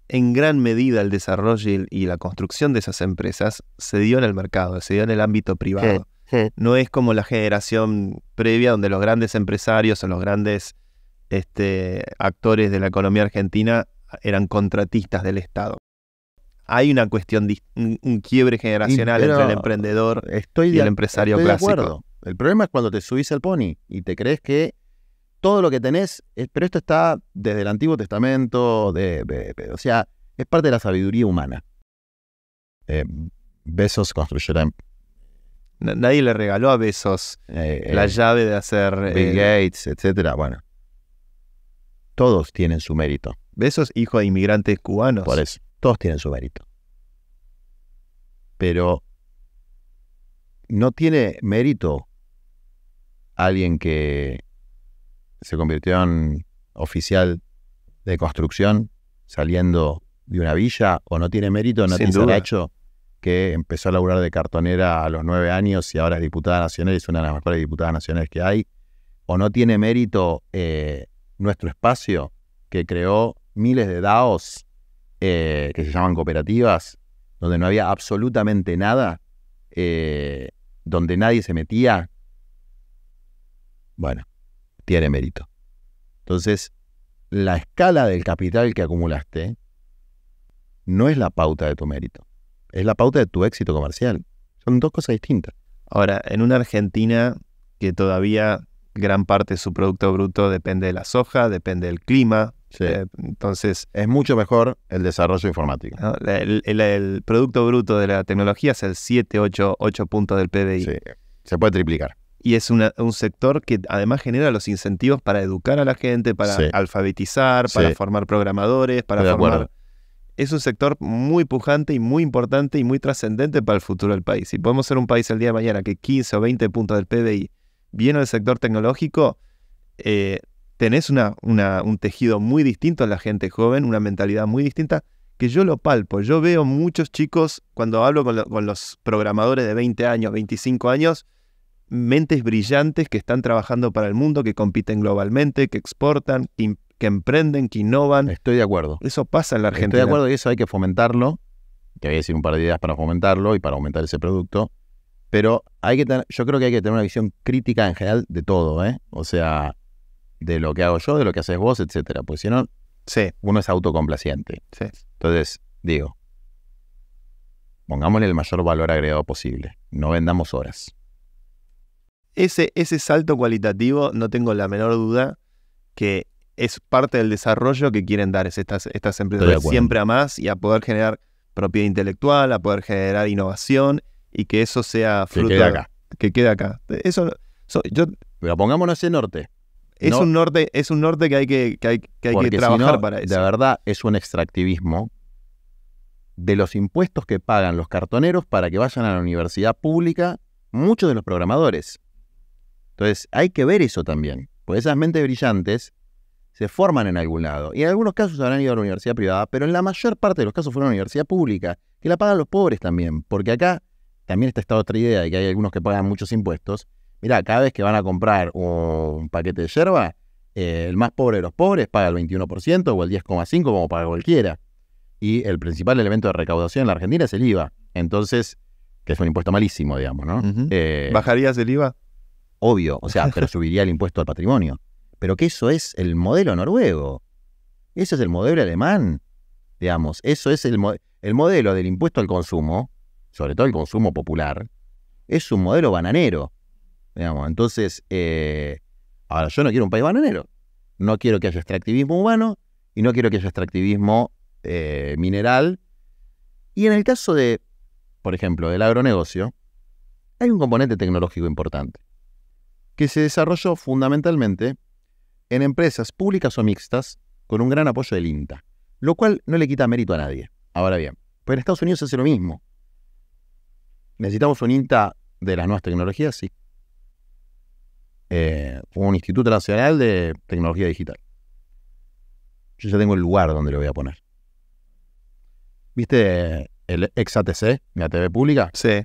en gran medida el desarrollo y la construcción de esas empresas se dio en el mercado, se dio en el ámbito privado. No es como la generación previa donde los grandes empresarios o los grandes actores de la economía argentina eran contratistas del Estado. Hay una cuestión, un quiebre generacional entre el emprendedor y el empresario clásico. De acuerdo. El problema es cuando te subís al pony y te crees que todo lo que tenés, pero esto está desde el Antiguo Testamento, o sea, es parte de la sabiduría humana. Bezos construyó Nadie le regaló a Bezos la llave de hacer... Bill Gates, etcétera. Bueno, todos tienen su mérito. Bezos, hijo de inmigrantes cubanos. Por eso, todos tienen su mérito. Pero no tiene mérito alguien que se convirtió en oficial de construcción saliendo de una villa, o no tiene mérito Nati Saracho, que empezó a laburar de cartonera a los 9 años y ahora es diputada nacional y es una de las mejores diputadas nacionales que hay, o no tiene mérito Nuestro Espacio, que creó miles de DAOs que se llaman cooperativas, donde no había absolutamente nada, donde nadie se metía. Bueno, tiene mérito. Entonces, la escala del capital que acumulaste no es la pauta de tu mérito, es la pauta de tu éxito comercial. Son dos cosas distintas. Ahora, en una Argentina que todavía gran parte de su Producto Bruto depende de la soja, depende del clima, sí. Entonces es mucho mejor el desarrollo informático. ¿No? El Producto Bruto de la tecnología es el 8 puntos del PBI. Sí, se puede triplicar. Y es un sector que además genera los incentivos para educar a la gente, para alfabetizar, para formar programadores, para formar... Es un sector muy pujante y muy importante y muy trascendente para el futuro del país. Si podemos ser un país el día de mañana que 15 o 20 puntos del PBI viene del sector tecnológico, tenés un tejido muy distinto en la gente joven, una mentalidad muy distinta, que yo lo palpo. Yo veo muchos chicos, cuando hablo con los programadores de 20 años, 25 años, mentes brillantes que están trabajando para el mundo, que compiten globalmente, que exportan, que emprenden, que innovan. Estoy de acuerdo. Eso pasa en la Argentina. Estoy de acuerdo y eso hay que fomentarlo. Te voy a decir un par de ideas para fomentarlo y para aumentar ese producto. Pero yo creo que hay que tener una visión crítica en general de todo, ¿eh? O sea, de lo que hago yo, de lo que haces vos, etcétera. Porque si no, uno es autocomplaciente. Sí. Entonces, digo, pongámosle el mayor valor agregado posible. No vendamos horas. Ese salto cualitativo, no tengo la menor duda que es parte del desarrollo que quieren dar estas empresas, siempre a más y a poder generar propiedad intelectual, a poder generar innovación y que eso sea fruto que quede acá. Pero pongámonos ese norte. Es un norte que hay que trabajar para eso. De verdad es un extractivismo de los impuestos que pagan los cartoneros para que vayan a la universidad pública muchos de los programadores. Entonces hay que ver eso también, porque esas mentes brillantes se forman en algún lado. Y en algunos casos habrán ido a la universidad privada, pero en la mayor parte de los casos fueron a la universidad pública, que la pagan los pobres también. Porque acá también está esta otra idea de que hay algunos que pagan muchos impuestos. Mirá, cada vez que van a comprar un paquete de yerba, el más pobre de los pobres paga el 21% o el 10,5% como paga cualquiera. Y el principal elemento de recaudación en la Argentina es el IVA. Entonces, que es un impuesto malísimo, digamos, ¿no? ¿Bajarías el IVA? Obvio, o sea, pero subiría el impuesto al patrimonio. Pero que eso es el modelo noruego. Ese es el modelo alemán, digamos. Eso es el modelo del impuesto al consumo, sobre todo el consumo popular, es un modelo bananero, digamos. Entonces, ahora yo no quiero un país bananero. No quiero que haya extractivismo humano y no quiero que haya extractivismo mineral. Y en el caso de, por ejemplo, del agronegocio, hay un componente tecnológico importante que se desarrolló fundamentalmente en empresas públicas o mixtas con un gran apoyo del INTA, lo cual no le quita mérito a nadie. Ahora bien, pues en Estados Unidos se hace lo mismo. ¿Necesitamos un INTA de las nuevas tecnologías? Sí. Un Instituto Nacional de Tecnología Digital. Yo ya tengo el lugar donde lo voy a poner. ¿Viste el ex-ATC, la TV pública? Sí.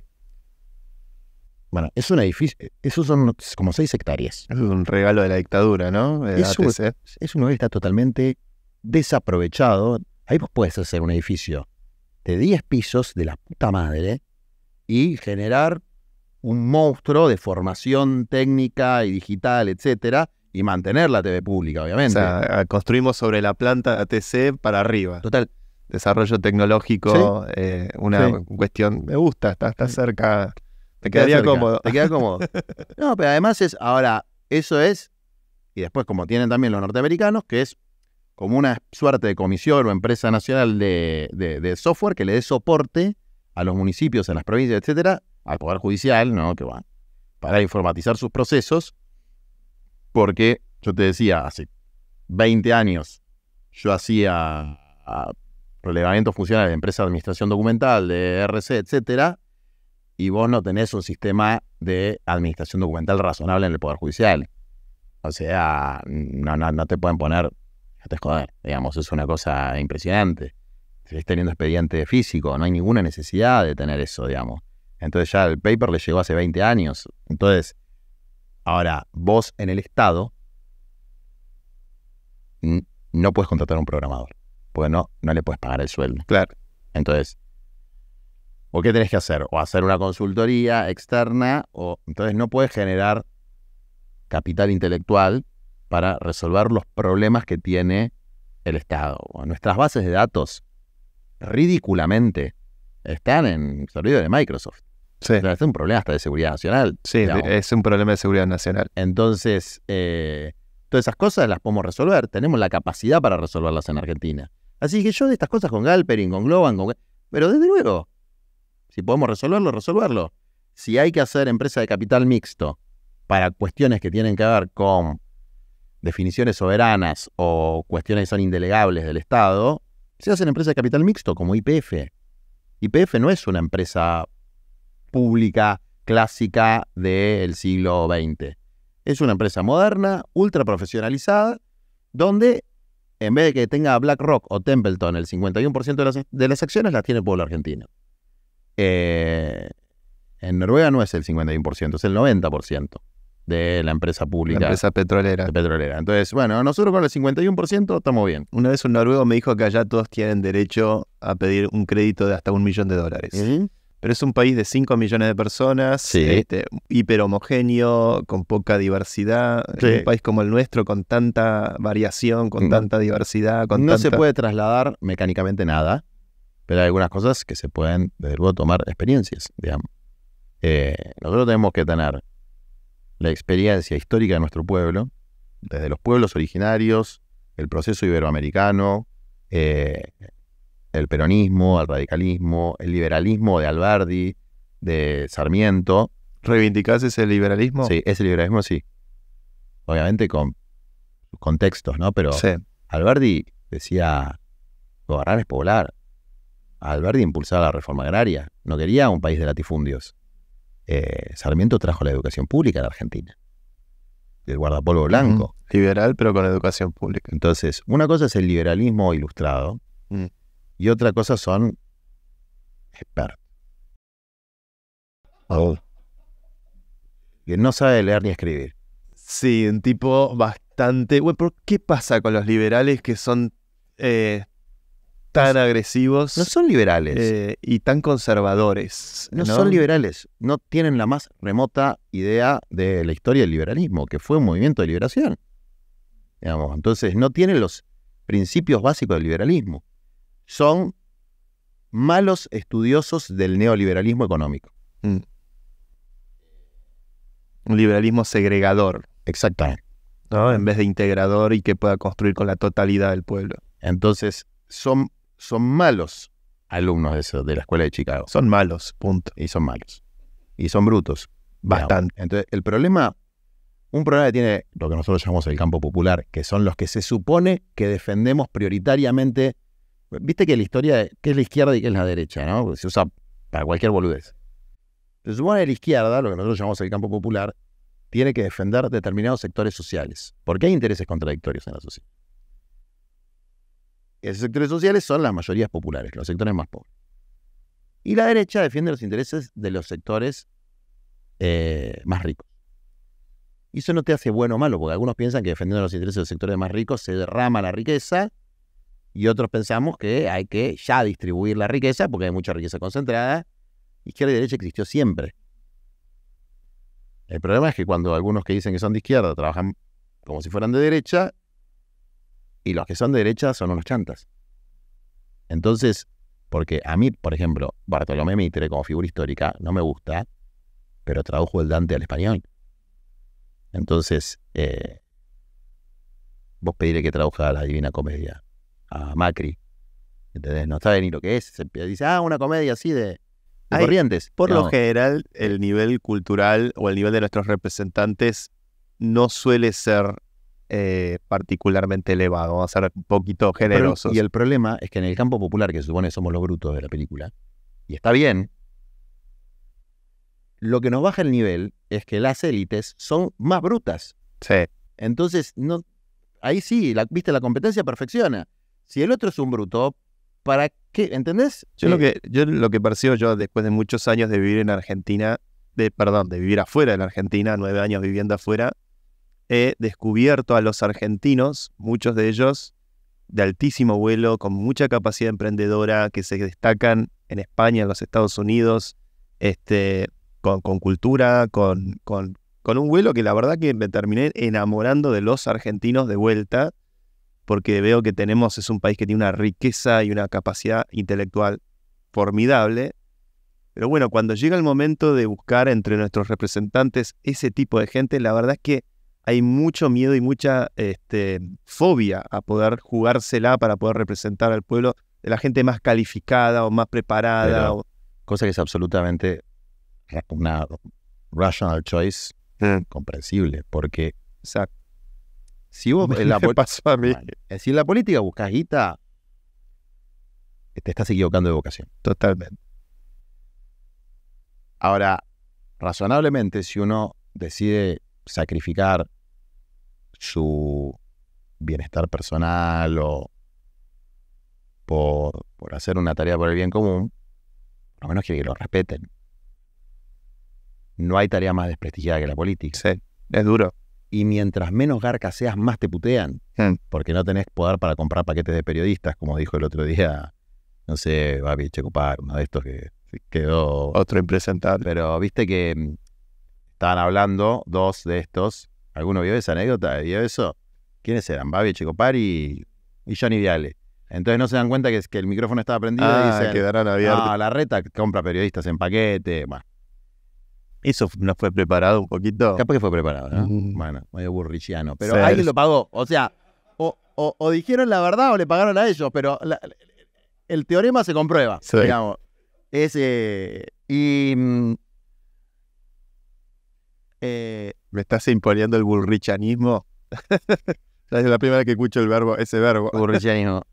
Bueno, es un edificio, esos son como 6 hectáreas. Es un regalo de la dictadura, ¿no? Es un lugar que está totalmente desaprovechado. Ahí vos podés hacer un edificio de 10 pisos de la puta madre y generar un monstruo de formación técnica y digital, etcétera, y mantener la TV pública, O obviamente. sea, construimos sobre la planta de ATC para arriba. Total. Desarrollo tecnológico, una cuestión, me gusta, está cerca, me quedaría cerca, cómodo. Te queda cómodo. No, pero además ahora, eso es, y después como tienen también los norteamericanos, que es como una suerte de comisión o empresa nacional de software que le dé soporte a los municipios, a las provincias, etcétera, al Poder Judicial, ¿no? Que va para informatizar sus procesos, porque yo te decía, hace 20 años yo hacía relevamientos funcionales de empresas de administración documental, de RC, etcétera, y vos no tenés un sistema de administración documental razonable en el Poder Judicial. O sea, no te pueden poner, te joder, digamos, es una cosa impresionante. Seguís teniendo expediente físico, no hay ninguna necesidad de tener eso, digamos. Entonces ya el paper le llegó hace 20 años. Entonces, ahora, vos en el Estado no puedes contratar a un programador, porque no le puedes pagar el sueldo. Claro. Entonces, ¿o qué tenés que hacer? O hacer una consultoría externa, o entonces no puedes generar capital intelectual para resolver los problemas que tiene el Estado. Nuestras bases de datos, ridículamente, están en servidores de Microsoft. Sí. O sea, es un problema hasta de seguridad nacional. Sí, digamos. es un problema de seguridad nacional. Entonces, todas esas cosas las podemos resolver. Tenemos la capacidad para resolverlas en Argentina. Así que yo de estas cosas con Galperin, con Globan, pero desde luego, si podemos resolverlo. Si hay que hacer empresa de capital mixto para cuestiones que tienen que ver con definiciones soberanas o cuestiones que son indelegables del Estado, se hacen empresas de capital mixto como YPF. YPF no es una empresa pública clásica del siglo XX. Es una empresa moderna, ultra profesionalizada, donde en vez de que tenga BlackRock o Templeton el 51% de las acciones, las tiene el pueblo argentino. En Noruega no es el 51%, es el 90% de la empresa pública. La empresa petrolera. Entonces, bueno, nosotros con el 51% estamos bien. Una vez un noruego me dijo que allá todos tienen derecho a pedir un crédito de hasta $1 millón. ¿Mm? Pero es un país de 5 millones de personas, Sí. hiperhomogéneo, con poca diversidad. Sí. Un país como el nuestro, con tanta variación, con tanta diversidad. No se puede trasladar mecánicamente nada, pero hay algunas cosas que se pueden, desde luego, tomar experiencias, digamos. Nosotros tenemos que tener la experiencia histórica de nuestro pueblo, desde los pueblos originarios, el proceso iberoamericano, el peronismo, el radicalismo, el liberalismo de Alberdi, de Sarmiento. ¿Reivindicás ese liberalismo? Sí, ese liberalismo sí. Obviamente con contextos, ¿no? Pero Sí. Alberdi decía, gobernar es poblar. Alberdi impulsaba la reforma agraria. No quería un país de latifundios. Sarmiento trajo la educación pública a la Argentina. El guardapolvo blanco. Liberal, pero con educación pública. Entonces, una cosa es el liberalismo ilustrado y otra cosa son expertos. Que no sabe leer ni escribir. Sí, un tipo bastante... Bueno, pero ¿qué pasa con los liberales que son tan agresivos? No son liberales. Y tan conservadores. No son liberales. No tienen la más remota idea de la historia del liberalismo, que fue un movimiento de liberación. Digamos, entonces, no tienen los principios básicos del liberalismo. Son malos estudiosos del neoliberalismo económico. Un liberalismo segregador, Exactamente. ¿no? En vez de integrador y que pueda construir con la totalidad del pueblo. Entonces, son malos alumnos de la escuela de Chicago. Son malos, punto. Y son malos. Y son brutos. Bastante. Digamos. Entonces, un problema que tiene lo que nosotros llamamos el campo popular, que son los que se supone que defendemos prioritariamente. Viste que la historia, qué es la izquierda y qué es la derecha, ¿no? Se usa para cualquier boludez. Se supone que la izquierda, lo que nosotros llamamos el campo popular, tiene que defender determinados sectores sociales, porque hay intereses contradictorios en la sociedad. Esos sectores sociales son las mayorías populares, los sectores más pobres. Y la derecha defiende los intereses de los sectores más ricos. Y eso no te hace bueno o malo, porque algunos piensan que defendiendo los intereses de los sectores más ricos se derrama la riqueza, y otros pensamos que hay que ya distribuir la riqueza, porque hay mucha riqueza concentrada. Izquierda y derecha existió siempre. El problema es que cuando algunos que dicen que son de izquierda trabajan como si fueran de derecha, y los que son de derecha son unos chantas. Entonces, porque a mí, por ejemplo, Bartolomé Mitre, como figura histórica, no me gusta, pero tradujo el Dante al español. Entonces, vos pedirle que traduzca la Divina Comedia a Macri, ¿entendés? No sabe ni lo que es. Dice, una comedia así de Corrientes. Por No. lo general, el nivel cultural o el nivel de nuestros representantes no suele ser particularmente elevado. Vamos a ser un poquito generosos. Y el problema es que en el campo popular, que se supone somos los brutos de la película, y está bien, lo que nos baja el nivel es que las élites son más brutas. Sí. Entonces, no, ahí sí, viste, la competencia perfecciona. Si el otro es un bruto, ¿para qué? ¿Entendés? Yo lo que percibo yo después de muchos años de vivir en Argentina, de vivir afuera de la Argentina, 9 años viviendo afuera, he descubierto a los argentinos, muchos de ellos de altísimo vuelo, con mucha capacidad emprendedora, que se destacan en España, en los Estados Unidos, con cultura, con un vuelo que la verdad que me terminé enamorando de los argentinos de vuelta, porque veo que es un país que tiene una riqueza y una capacidad intelectual formidable. Pero bueno, cuando llega el momento de buscar entre nuestros representantes ese tipo de gente, la verdad es que hay mucho miedo y mucha fobia a poder jugársela para poder representar al pueblo de la gente más calificada o más preparada. Cosa que es absolutamente una rational choice comprensible, porque Exacto. si vos pasó a mí. Si en la política buscas guita, te estás equivocando de vocación. Totalmente. Ahora, razonablemente, si uno decide sacrificar su bienestar personal o por hacer una tarea por el bien común, por lo menos quiere que lo respeten. No hay tarea más desprestigiada que la política. Sí, es duro. Y mientras menos garca seas, más te putean. Porque no tenés poder para comprar paquetes de periodistas, como dijo el otro día, no sé, Babi Checopar, uno de estos que quedó... Otro impresentable. Pero viste que estaban hablando dos de estos. ¿Alguno vio esa anécdota? ¿Vio eso? ¿Quiénes eran? Babi Checopar y Johnny Viale. Entonces no se dan cuenta que el micrófono estaba prendido y dicen, quedarán abiertos. No, la reta compra periodistas en paquete. Bueno, ¿Eso no fue preparado un poquito? capaz que fue preparado, ¿no? Bueno, medio burrichiano. Pero Sí. alguien lo pagó. O sea, o dijeron la verdad o le pagaron a ellos, pero el teorema se comprueba, Sí. digamos. ¿Me estás imponiendo el burrichanismo? Es la primera vez que escucho ese verbo. Burrichianismo.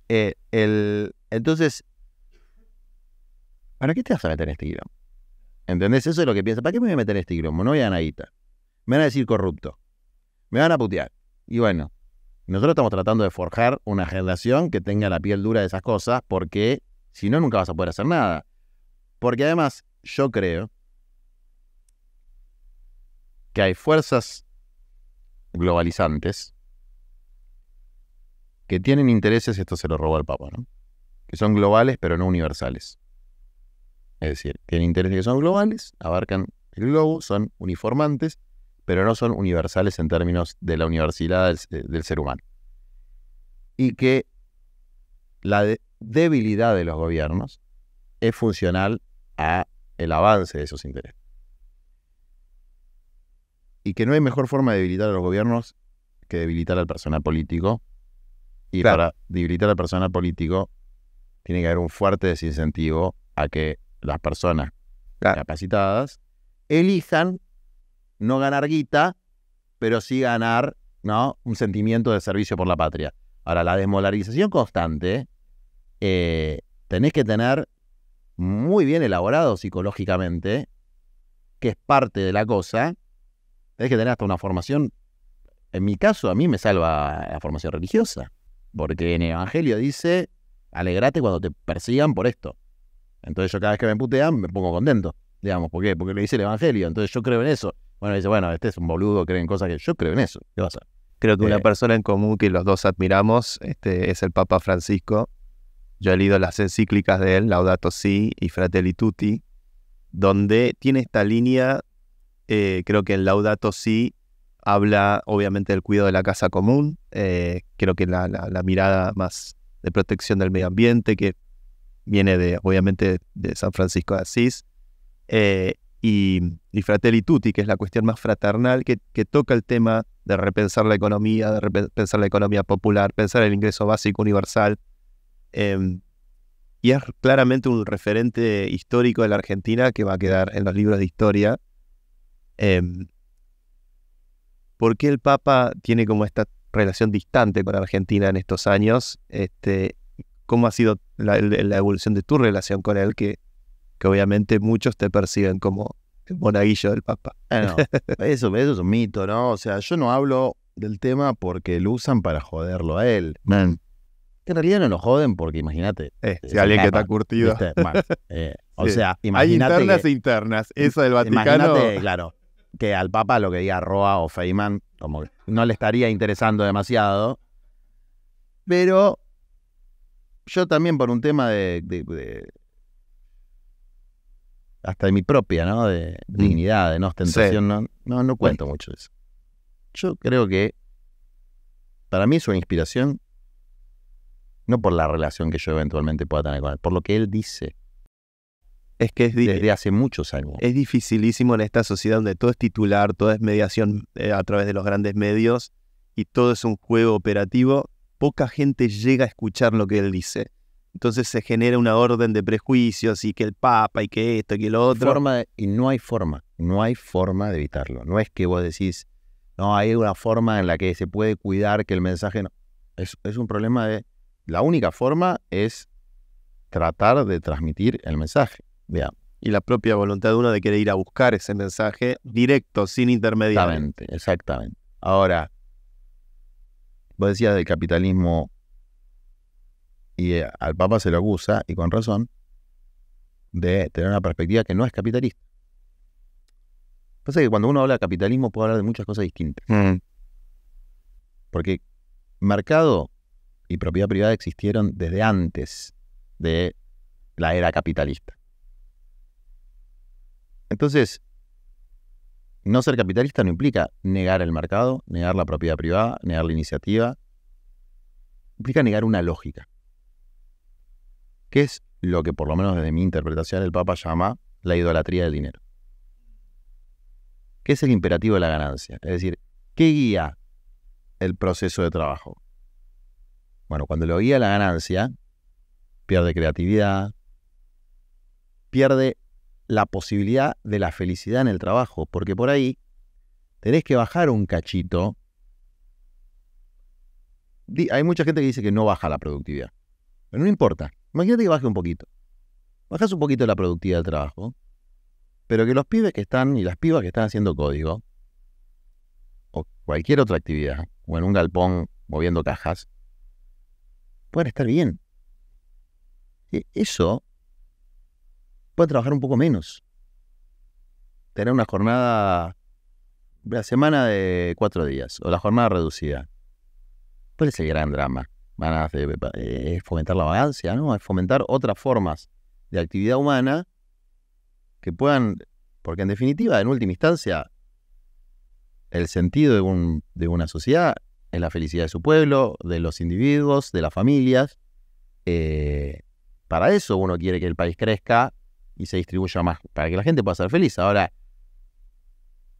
Entonces, ¿para qué te vas a meter en este quilombo? ¿Entendés? Eso es lo que piensas. ¿Para qué me voy a meter en este quilombo? No voy a ganar guita. Me van a decir corrupto. Me van a putear. Y bueno, nosotros estamos tratando de forjar una generación que tenga la piel dura de esas cosas, porque si no, nunca vas a poder hacer nada. Porque además, yo creo que hay fuerzas globalizantes que tienen intereses, esto se lo robó el Papa, ¿no? Que son globales pero no universales. Es decir, tienen intereses que son globales, abarcan el globo, son uniformantes, pero no son universales en términos de la universalidad del ser humano. Y que la debilidad de los gobiernos es funcional a el avance de esos intereses. Y que no hay mejor forma de debilitar a los gobiernos que debilitar al personal político. Y claro, para debilitar al personal político tiene que haber un fuerte desincentivo a que las personas capacitadas elijan no ganar guita, pero sí ganar, ¿no?, un sentimiento de servicio por la patria. Ahora, la desmolarización constante tenés que tener muy bien elaborado psicológicamente, que es parte de la cosa. Tenés que tener hasta una formación. En mi caso, a mí me salva la formación religiosa, porque en el Evangelio dice, alegrate cuando te persigan por esto. Entonces yo cada vez que me putean me pongo contento, digamos. ¿Por qué? Porque lo dice el Evangelio, entonces yo creo en eso. Bueno, dice, bueno, este es un boludo, cree en cosas que yo creo en eso. ¿Qué va a hacer? Creo que una persona en común que los dos admiramos es el Papa Francisco. Yo he leído las encíclicas de él, Laudato Si y Fratelli Tutti, donde tiene esta línea, creo que en Laudato Si habla obviamente del cuidado de la casa común, creo que la mirada más de protección del medio ambiente, que viene obviamente de San Francisco de Asís, y Fratelli Tutti, que es la cuestión más fraternal, que toca el tema de repensar la economía, de repensar la economía popular, pensar el ingreso básico universal, y es claramente un referente histórico de la Argentina que va a quedar en los libros de historia. ¿Por qué el Papa tiene como esta relación distante con Argentina en estos años? ¿Cómo ha sido la evolución de tu relación con él? Que obviamente muchos te perciben como el monaguillo del Papa. Bueno, eso es un mito, ¿no? O sea, yo no hablo del tema porque lo usan para joderlo a él. Man. Que en realidad no lo joden porque imagínate. Si alguien que está curtido. Bueno, o Sí. sea, imagínate. Hay internas e internas. Eso del Vaticano. Imagínate, claro, que al Papa lo que diga Roa o Feynman, como que no le estaría interesando demasiado. Pero yo también por un tema de hasta de mi propia, ¿no? De dignidad, de no ostentación, sí. no cuento mucho eso. Yo creo que para mí es una inspiración, no por la relación que yo eventualmente pueda tener con él, por lo que él dice. Es que desde hace muchos años. Es dificilísimo en esta sociedad donde todo es titular, todo es mediación a través de los grandes medios y todo es un juego operativo. Poca gente llega a escuchar lo que él dice. Entonces se genera una orden de prejuicios y que el Papa y que esto y que lo otro. Y no hay forma de evitarlo. No es que vos decís, no, hay una forma en la que se puede cuidar que el mensaje no. Es un problema de... La única forma es tratar de transmitir el mensaje. Digamos. Y la propia voluntad de uno de querer ir a buscar ese mensaje directo, sin intermediarios. Exactamente. Ahora, vos decías del capitalismo y al Papa se lo acusa, y con razón, de tener una perspectiva que no es capitalista. Pasa que cuando uno habla de capitalismo puede hablar de muchas cosas distintas. Porque mercado y propiedad privada existieron desde antes de la era capitalista. Entonces, no ser capitalista no implica negar el mercado, negar la propiedad privada, negar la iniciativa. Implica negar una lógica. Que es lo que, por lo menos desde mi interpretación, el Papa llama la idolatría del dinero. ¿Qué es el imperativo de la ganancia? Es decir, ¿qué guía el proceso de trabajo? Bueno, cuando lo guía la ganancia, pierde creatividad, pierde la posibilidad de la felicidad en el trabajo, porque por ahí tenés que bajar un cachito. Hay mucha gente que dice que no baja la productividad, pero no importa. Imagínate que baje un poquito. Bajás un poquito la productividad del trabajo, pero que los pibes que están y las pibas que están haciendo código, o cualquier otra actividad, o en un galpón moviendo cajas, puedan estar bien. Eso puede trabajar un poco menos. Tener una jornada, la semana de 4 días, o la jornada reducida. ¿Cuál es el gran drama? Es fomentar la vagancia, ¿no? Es fomentar otras formas de actividad humana que puedan, porque en definitiva, en última instancia, el sentido de una sociedad es la felicidad de su pueblo, de los individuos, de las familias. Para eso uno quiere que el país crezca y se distribuya más, para que la gente pueda ser feliz. Ahora,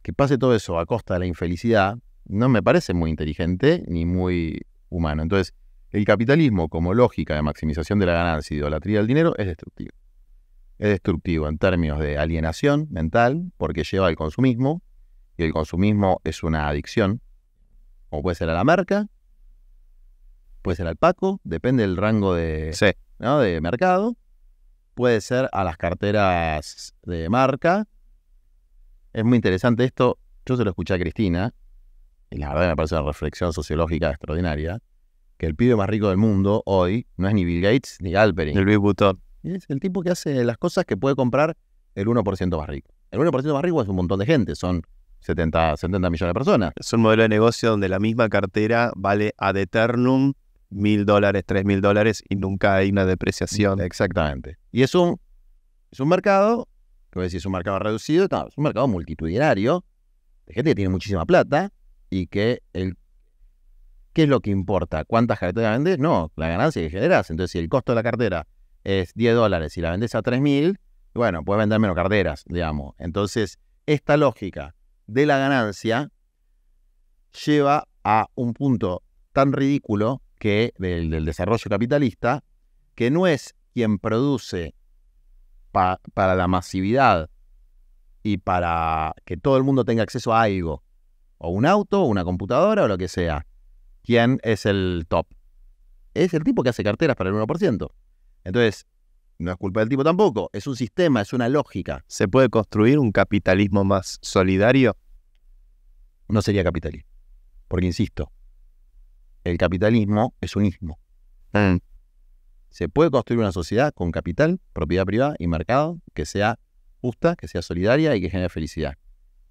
que pase todo eso a costa de la infelicidad, no me parece muy inteligente ni muy humano. Entonces, el capitalismo como lógica de maximización de la ganancia y idolatría del dinero es destructivo. Es destructivo en términos de alienación mental, porque lleva al consumismo, y el consumismo es una adicción, como puede ser a la marca, puede ser al Paco, depende del rango de, sí, ¿no? de mercado, puede ser a las carteras de marca. Es muy interesante esto, yo se lo escuché a Cristina, y la verdad me parece una reflexión sociológica extraordinaria, que el pibe más rico del mundo hoy no es ni Bill Gates ni Galperin. El Louis Vuitton. Es el tipo que hace las cosas que puede comprar el 1% más rico. El 1% más rico es un montón de gente, son 70 millones de personas. Es un modelo de negocio donde la misma cartera vale ad eternum $1.000, $3.000 y nunca hay una depreciación. Exactamente. Y es un mercado, que voy a decir, es un mercado reducido, es un mercado multitudinario, de gente que tiene muchísima plata, y que ¿qué es lo que importa? ¿Cuántas carteras vendés? No, la ganancia que generás. Entonces, si el costo de la cartera es $10 y la vendés a 3.000, bueno, puedes vender menos carteras, digamos. Entonces, esta lógica de la ganancia lleva a un punto tan ridículo que del desarrollo capitalista, que no es quien produce para la masividad y para que todo el mundo tenga acceso a algo, o un auto, o una computadora, o lo que sea. ¿Quién es el top? Es el tipo que hace carteras para el 1%. Entonces, no es culpa del tipo tampoco, es un sistema, es una lógica. ¿Se puede construir un capitalismo más solidario? No sería capitalismo. Porque, insisto, el capitalismo es un ismo. Se puede construir una sociedad con capital, propiedad privada y mercado que sea justa, que sea solidaria y que genere felicidad.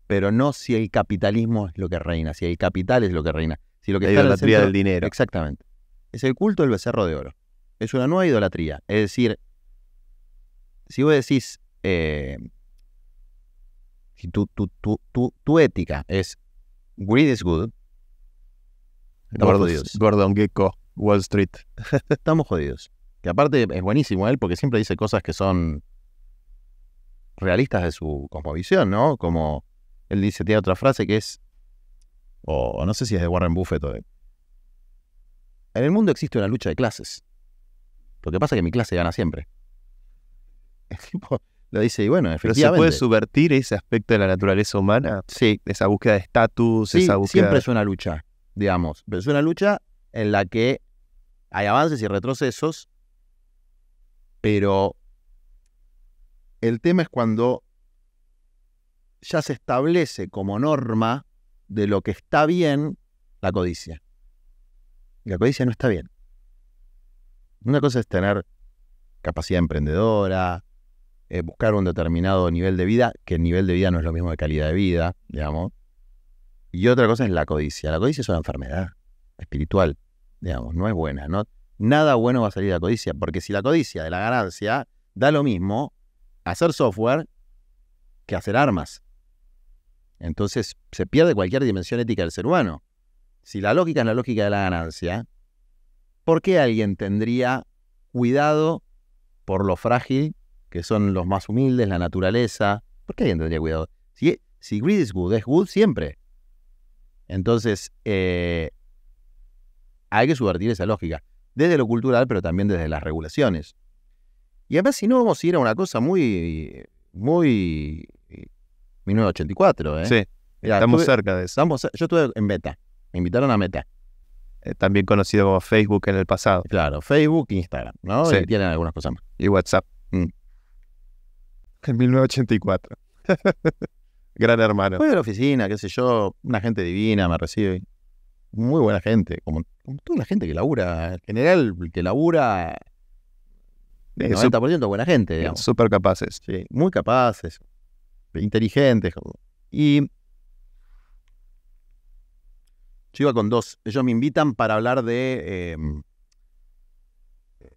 Pero no si el capitalismo es lo que reina, si el capital es lo que reina. Si lo que La está en el idolatría centro, del dinero. Exactamente. Es el culto del becerro de oro. Es una nueva idolatría. Es decir, si vos decís, si tu ética es greed is good, estamos jodidos. Gordon Gekko, Wall Street. Estamos jodidos. Que aparte es buenísimo él porque siempre dice cosas que son realistas de su cosmovisión, ¿no? Como él dice, tiene otra frase que es, o no sé si es de Warren Buffett o de... En el mundo existe una lucha de clases. Lo que pasa es que mi clase gana siempre. El tipo lo dice y bueno, ¿Pero efectivamente. se puede subvertir ese aspecto de la naturaleza humana? Sí, Esa búsqueda de estatus, sí, esa búsqueda... siempre es una lucha, digamos. Pero es una lucha en la que hay avances y retrocesos, pero el tema es cuando ya se establece como norma de lo que está bien la codicia. Y la codicia no está bien. Una cosa es tener capacidad emprendedora, buscar un determinado nivel de vida, que el nivel de vida no es lo mismo que calidad de vida, digamos. Y otra cosa es la codicia. La codicia es una enfermedad espiritual, digamos, no es buena. Nada bueno va a salir de la codicia, porque si la codicia de la ganancia da lo mismo hacer software que hacer armas. Entonces se pierde cualquier dimensión ética del ser humano. Si la lógica es la lógica de la ganancia, ¿por qué alguien tendría cuidado por lo frágil que son los más humildes, la naturaleza? ¿Por qué alguien tendría cuidado? Si greed is good siempre. Entonces, hay que subvertir esa lógica, desde lo cultural, pero también desde las regulaciones. Y además, si no, vamos a ir a una cosa muy 1984, ¿eh? Sí, Mirá, estamos cerca de eso. yo estuve en Meta, me invitaron a Meta. También conocido como Facebook en el pasado. Claro, Facebook, Instagram, ¿no? Sí. Y tienen algunas cosas más. Y WhatsApp. En 1984. Gran hermano. Voy a la oficina, qué sé yo, una gente divina me recibe. Muy buena gente, como toda la gente que labura. En general, el que labura, el 90% buena gente, digamos. Súper capaces. Sí, muy capaces, inteligentes. Y yo iba con dos. Ellos me invitan para hablar de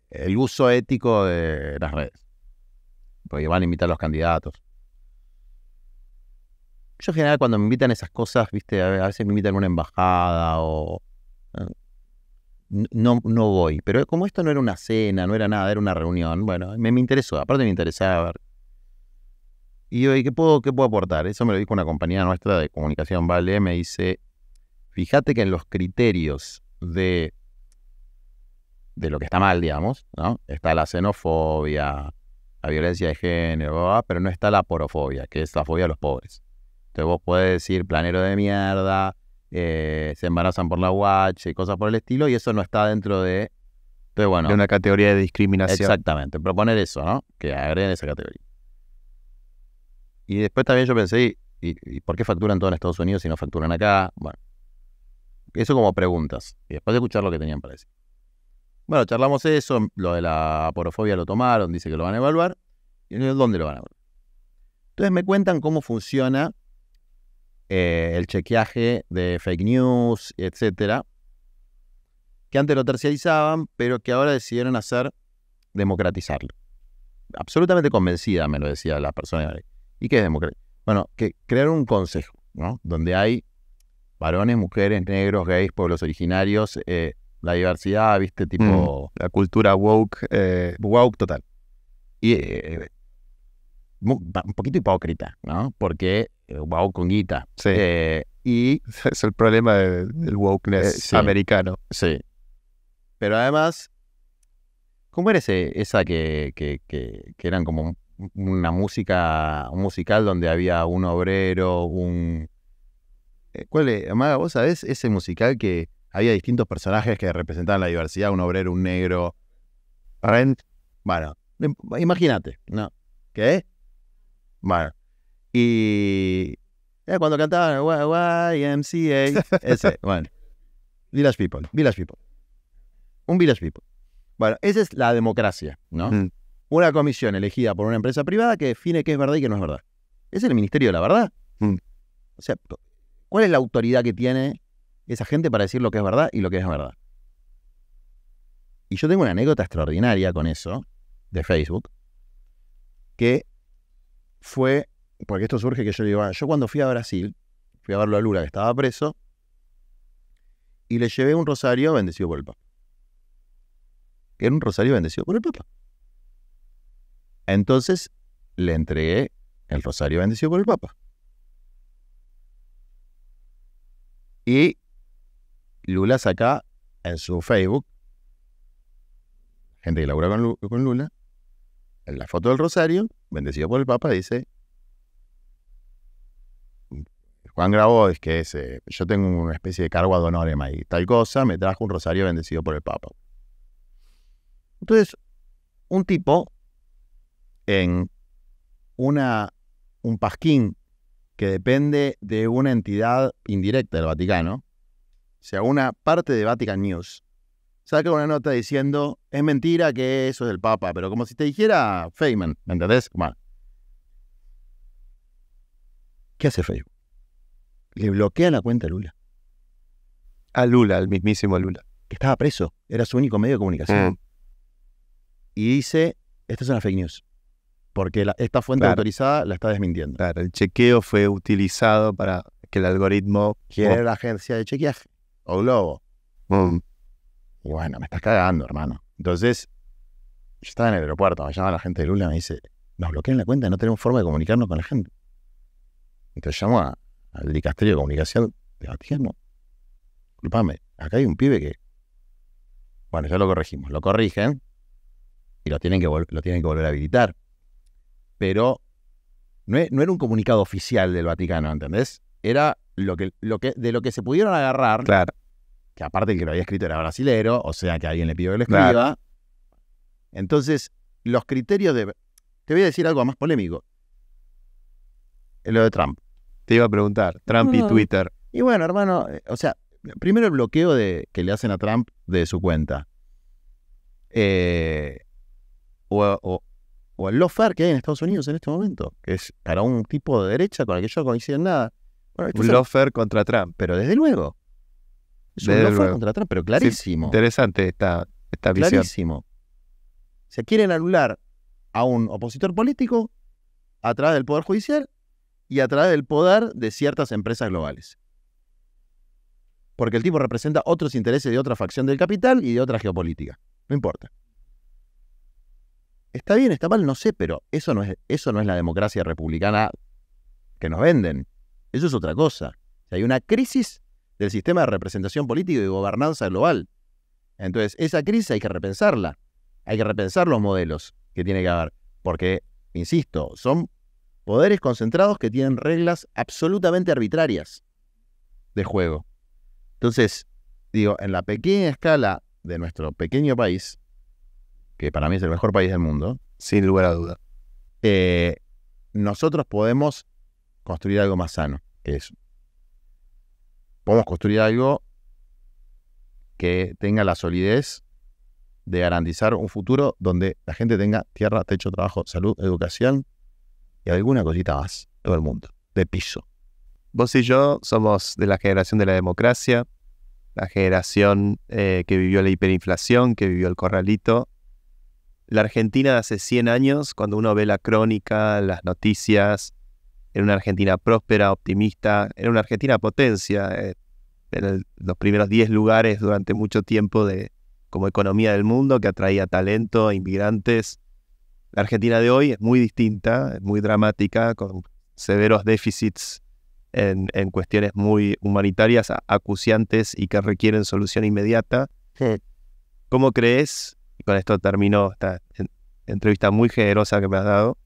el uso ético de las redes. Porque van a invitar a los candidatos. Yo en general cuando me invitan esas cosas, viste, a veces me invitan a una embajada o... No voy. Pero como esto no era una cena, no era nada, era una reunión, bueno, me interesó. Aparte me interesaba ver. Y yo, ¿qué puedo aportar? Eso me lo dijo una compañera nuestra de comunicación, Vale, me dice, fíjate que en los criterios de lo que está mal, digamos, ¿no? Está la xenofobia, la violencia de género, pero no está la porofobia, que es la fobia a los pobres. Entonces vos podés decir planero de mierda, se embarazan por la UH y cosas por el estilo, y eso no está dentro de... Entonces, bueno, de una categoría de discriminación. Exactamente, proponer eso, ¿no? Que agreguen esa categoría. Y después también yo pensé, ¿y por qué facturan todo en Estados Unidos y no facturan acá? Bueno, eso como preguntas. Y después de escuchar lo que tenían para decir. Bueno, charlamos eso, lo de la porofobia lo tomaron, dice que lo van a evaluar. ¿Y dónde lo van a evaluar? Entonces me cuentan cómo funciona el chequeaje de fake news, etcétera, que antes lo terciarizaban, pero que ahora decidieron democratizarlo. Absolutamente convencida, me lo decía la persona. ¿Y qué es democratizar? Bueno, que crear un consejo, ¿no? Donde hay varones, mujeres, negros, gays, pueblos originarios, la diversidad, ¿viste? Tipo... La cultura woke. Woke total. Y un poquito hipócrita, ¿no? Porque woke con guita. Sí. Y... Es el problema del wokeness sí. americano. Sí. Pero además, ¿cómo era esa que eran como una música, un musical donde había un obrero, ¿cuál es? Amaga, ¿vos sabés ese musical que había distintos personajes que representaban la diversidad? Un obrero, un negro. Bueno, imagínate, ¿no? ¿Qué? Bueno. Y cuando cantaban YMCA, ese, bueno. Village People. Un Village People. Bueno, esa es la democracia, ¿no? Una comisión elegida por una empresa privada que define qué es verdad y qué no es verdad. Es el Ministerio de la Verdad. O sea, ¿cuál es la autoridad que tiene esa gente para decir lo que es verdad y lo que es verdad? Y yo tengo una anécdota extraordinaria con eso, de Facebook, que fue, porque esto surge que yo digo, yo cuando fui a Brasil, fui a verlo a Lula, que estaba preso, y le llevé un rosario bendecido por el Papa. Era un rosario bendecido por el Papa. Entonces le entregué el rosario bendecido por el Papa. Y Lula saca en su Facebook, gente que labura con Lula, en la foto del rosario, bendecido por el Papa, dice: Juan Grabois, que es, yo tengo una especie de cargo ad honorem ahí, tal cosa, me trajo un rosario bendecido por el Papa. Entonces, un tipo en un pasquín que depende de una entidad indirecta del Vaticano, o sea, una parte de Vatican News, saca una nota diciendo, es mentira que eso es del Papa, pero como si te dijera Feynman, ¿me entendés? Bueno. ¿Qué hace Facebook? Le bloquea la cuenta a Lula. A Lula, al mismísimo Lula. Que estaba preso, era su único medio de comunicación. Y dice, esta es una fake news, porque esta fuente autorizada la está desmintiendo. Claro, el chequeo fue utilizado para que el algoritmo... ¿Quién era la agencia de chequeaje? O Globo. Y bueno, me estás cagando, hermano. Entonces, yo estaba en el aeropuerto, me llama la gente de Lula y me dice, nos bloquean la cuenta, no tenemos forma de comunicarnos con la gente. Entonces llamo al Dicasterio de Comunicación de Vaticano. Disculpame, acá hay un pibe que... Bueno, ya lo corregimos. Lo corrigen y lo tienen que volver a habilitar. Pero no era un comunicado oficial del Vaticano, ¿entendés? Era de lo que se pudieron agarrar. Claro. Que aparte el que lo había escrito era brasilero, o sea que alguien le pidió que lo escriba. Claro. Entonces, los criterios de... Te voy a decir algo más polémico. Lo de Trump. Te iba a preguntar, Trump y Twitter. Y bueno, hermano, o sea, primero el bloqueo que le hacen a Trump de su cuenta. O el lawfare que hay en Estados Unidos en este momento, que es para un tipo de derecha con el que yo no coincido en nada. Bueno, un lawfare contra Trump. Pero desde luego. Es un lawfare contra Trump, pero clarísimo. Sí, interesante esta visión. Clarísimo. Se quieren anular a un opositor político a través del Poder Judicial y a través del poder de ciertas empresas globales. Porque el tipo representa otros intereses de otra facción del capital y de otra geopolítica. No importa. Está bien, está mal, no sé, pero eso no es la democracia republicana que nos venden. Eso es otra cosa. O sea, hay una crisis del sistema de representación política y de gobernanza global. Entonces, esa crisis hay que repensarla. Hay que repensar los modelos que tiene que haber. Porque, insisto, son poderes concentrados que tienen reglas absolutamente arbitrarias de juego. Entonces, digo, en la pequeña escala de nuestro pequeño país, que para mí es el mejor país del mundo, sin lugar a duda, nosotros podemos construir algo más sano que eso. Podemos construir algo que tenga la solidez de garantizar un futuro donde la gente tenga tierra, techo, trabajo, salud, educación y alguna cosita más, todo el mundo, de piso. Vos y yo somos de la generación de la democracia, la generación que vivió la hiperinflación, que vivió el corralito. La Argentina de hace 100 años, cuando uno ve la crónica, las noticias, era una Argentina próspera, optimista, era una Argentina potencia. los primeros 10 lugares durante mucho tiempo como economía del mundo, que atraía talento, inmigrantes. La Argentina de hoy es muy distinta, es muy dramática, con severos déficits en cuestiones muy humanitarias, acuciantes y que requieren solución inmediata. Sí. ¿Cómo crees, y con esto termino esta entrevista muy generosa que me has dado,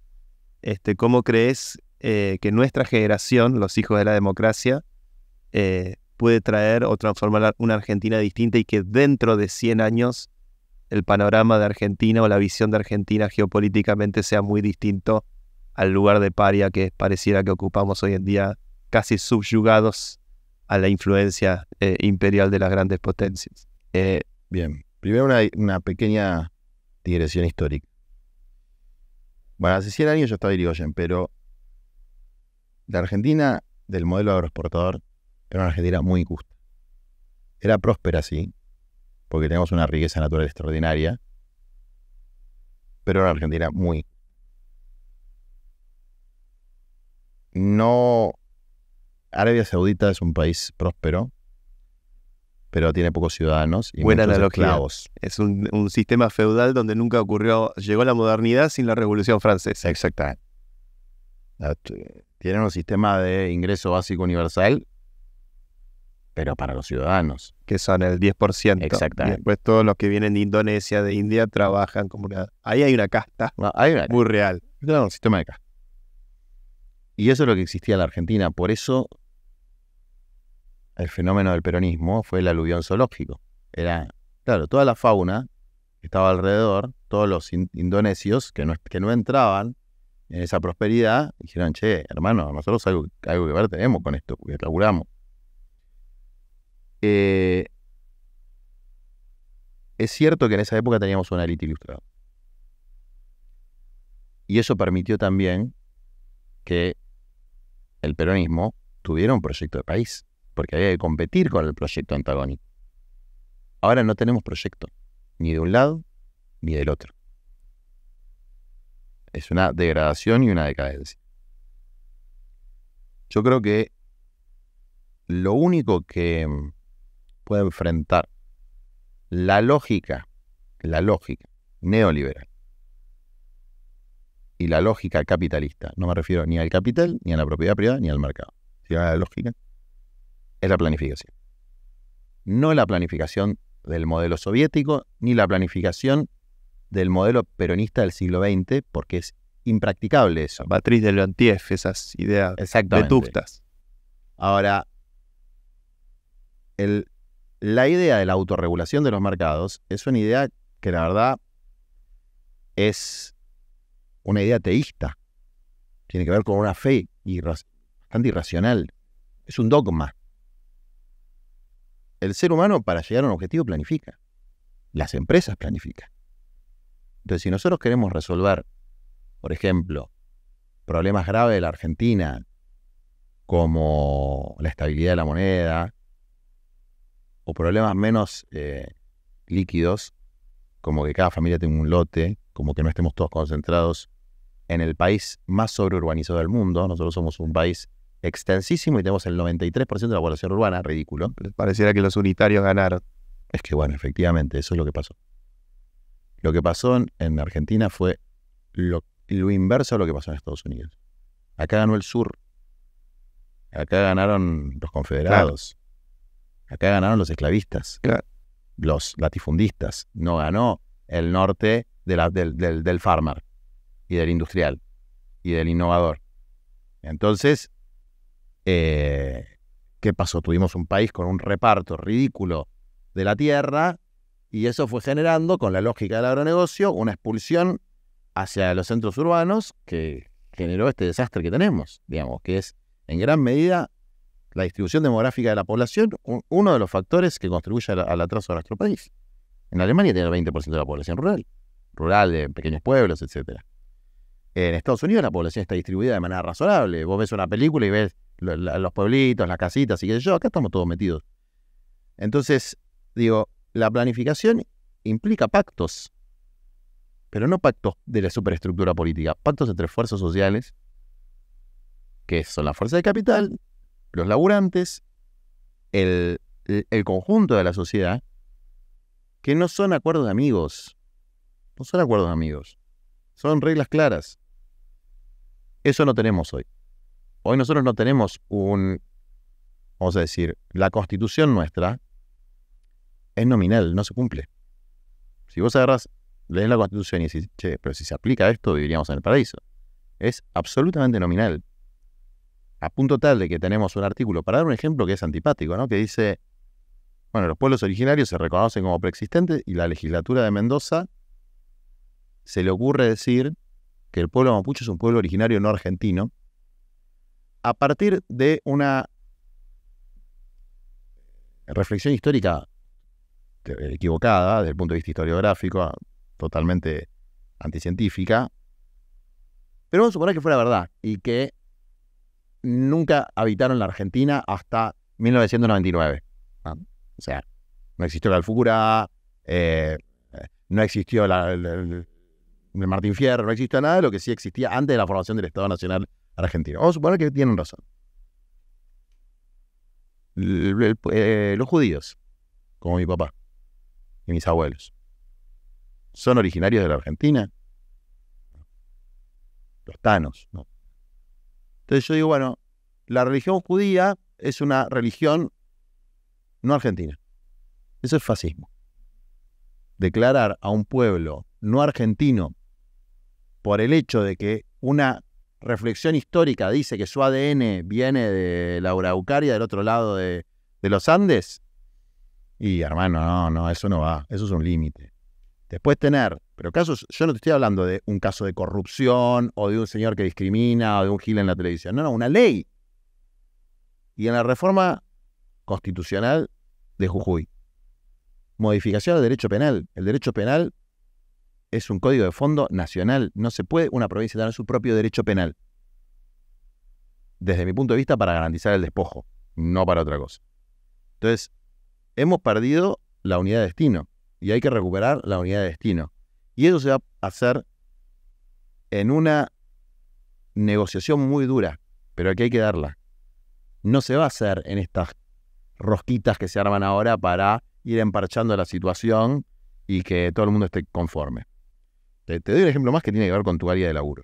cómo crees que nuestra generación, los hijos de la democracia, puede traer o transformar una Argentina distinta y que dentro de 100 años el panorama de Argentina o la visión de Argentina geopolíticamente sea muy distinto al lugar de paria que pareciera que ocupamos hoy en día, casi subyugados a la influencia imperial de las grandes potencias? Bien, primero una pequeña digresión histórica. Bueno, hace 100 años yo estaba Irigoyen, pero la Argentina del modelo agroexportador era una Argentina muy injusta. Era próspera, sí, porque teníamos una riqueza natural extraordinaria, pero era una Argentina muy... No... Arabia Saudita es un país próspero, pero tiene pocos ciudadanos y buena muchos analogía. esclavos. Es un sistema feudal donde nunca llegó la modernidad sin la Revolución Francesa. Exactamente. Tienen un sistema de ingreso básico universal, pero para los ciudadanos. Que son el 10%. Exactamente. Y después todos los que vienen de Indonesia, de India, trabajan como una... Ahí hay una casta muy real. Claro, un sistema de casta. Y eso es lo que existía en la Argentina. Por eso el fenómeno del peronismo fue el aluvión zoológico. Era, claro, toda la fauna que estaba alrededor, todos los indonesios que no entraban en esa prosperidad, dijeron, che, hermano, nosotros algo que ver tenemos con esto, porque laburamos. Es cierto que en esa época teníamos una élite ilustrada. Y eso permitió también que el peronismo tuviera un proyecto de país, porque había que competir con el proyecto antagónico. Ahora no tenemos proyecto, ni de un lado ni del otro. Es una degradación y una decadencia. Yo creo que lo único que puede enfrentar la lógica neoliberal y la lógica capitalista, no me refiero ni al capital, ni a la propiedad privada, ni al mercado, sino a la lógica, es la planificación. No la planificación del modelo soviético, ni la planificación del modelo peronista del siglo XX, porque es impracticable eso. La matriz de Leontief, esas ideas vetustas. Ahora, la idea de la autorregulación de los mercados es una idea que la verdad es una idea teísta. Tiene que ver con una fe bastante irracional. Es un dogma. El ser humano, para llegar a un objetivo, planifica. Las empresas planifican. Entonces, si nosotros queremos resolver, por ejemplo, problemas graves de la Argentina, como la estabilidad de la moneda, o problemas menos líquidos, como que cada familia tenga un lote, como que no estemos todos concentrados en el país más sobreurbanizado del mundo. Nosotros somos un país extensísimo y tenemos el 93% de la población urbana, ridículo. Pareciera que los unitarios ganaron. Es que bueno, efectivamente, eso es lo que pasó. Lo que pasó en Argentina fue lo inverso a lo que pasó en Estados Unidos. Acá ganó el sur. Acá ganaron los confederados. Claro. Acá ganaron los esclavistas. Claro. Los latifundistas. No ganó el norte del farmer y del industrial y del innovador. Entonces, ¿qué pasó? Tuvimos un país con un reparto ridículo de la tierra y eso fue generando, con la lógica del agronegocio, una expulsión hacia los centros urbanos que generó este desastre que tenemos, digamos, que es en gran medida la distribución demográfica de la población, uno de los factores que contribuye al atraso de nuestro país. En Alemania tiene el 20% de la población rural de pequeños pueblos, etc. En Estados Unidos la población está distribuida de manera razonable. Vos ves una película y ves los pueblitos, las casitas y qué sé yo, acá estamos todos metidos. Entonces, digo, la planificación implica pactos, pero no pactos de la superestructura política, pactos entre fuerzas sociales, que son la fuerza de capital, los laburantes, el conjunto de la sociedad, que no son acuerdos de amigos. No son acuerdos de amigos. Son reglas claras. Eso no tenemos hoy. Hoy nosotros no tenemos vamos a decir, la Constitución nuestra es nominal, no se cumple. Si vos agarrás, lees la Constitución y decís, che, pero si se aplica esto, viviríamos en el paraíso. Es absolutamente nominal. A punto tal de que tenemos un artículo, para dar un ejemplo que es antipático, ¿no? Que dice, bueno, los pueblos originarios se reconocen como preexistentes y la legislatura de Mendoza se le ocurre decir que el pueblo mapuche es un pueblo originario no argentino a partir de una reflexión histórica equivocada desde el punto de vista historiográfico, totalmente anticientífica, pero vamos a suponer que fuera verdad y que nunca habitaron la Argentina hasta 1999. ¿No? O sea, no existió la Alfura, no existió el Martín Fierro, no existió nada de lo que sí existía antes de la formación del Estado Nacional Argentino. Vamos a suponer que tienen razón. Los judíos, como mi papá y mis abuelos, ¿son originarios de la Argentina? Los tanos, ¿no? Entonces yo digo, bueno, la religión judía es una religión no argentina. Eso es fascismo. Declarar a un pueblo no argentino por el hecho de que una reflexión histórica dice que su ADN viene de la Araucaria, del otro lado de los Andes, y hermano, no, eso no va, eso es un límite. Después tener, pero casos, yo no te estoy hablando de un caso de corrupción, o de un señor que discrimina, o de un gil en la televisión, no, una ley. Y en la reforma constitucional de Jujuy, modificación del derecho penal. El derecho penal es un código de fondo nacional. No se puede una provincia tener su propio derecho penal. Desde mi punto de vista, para garantizar el despojo, no para otra cosa. Entonces, hemos perdido la unidad de destino y hay que recuperar la unidad de destino. Y eso se va a hacer en una negociación muy dura, pero que hay que darla. No se va a hacer en estas rosquitas que se arman ahora para ir emparchando la situación y que todo el mundo esté conforme. Te doy un ejemplo más que tiene que ver con tu área de laburo.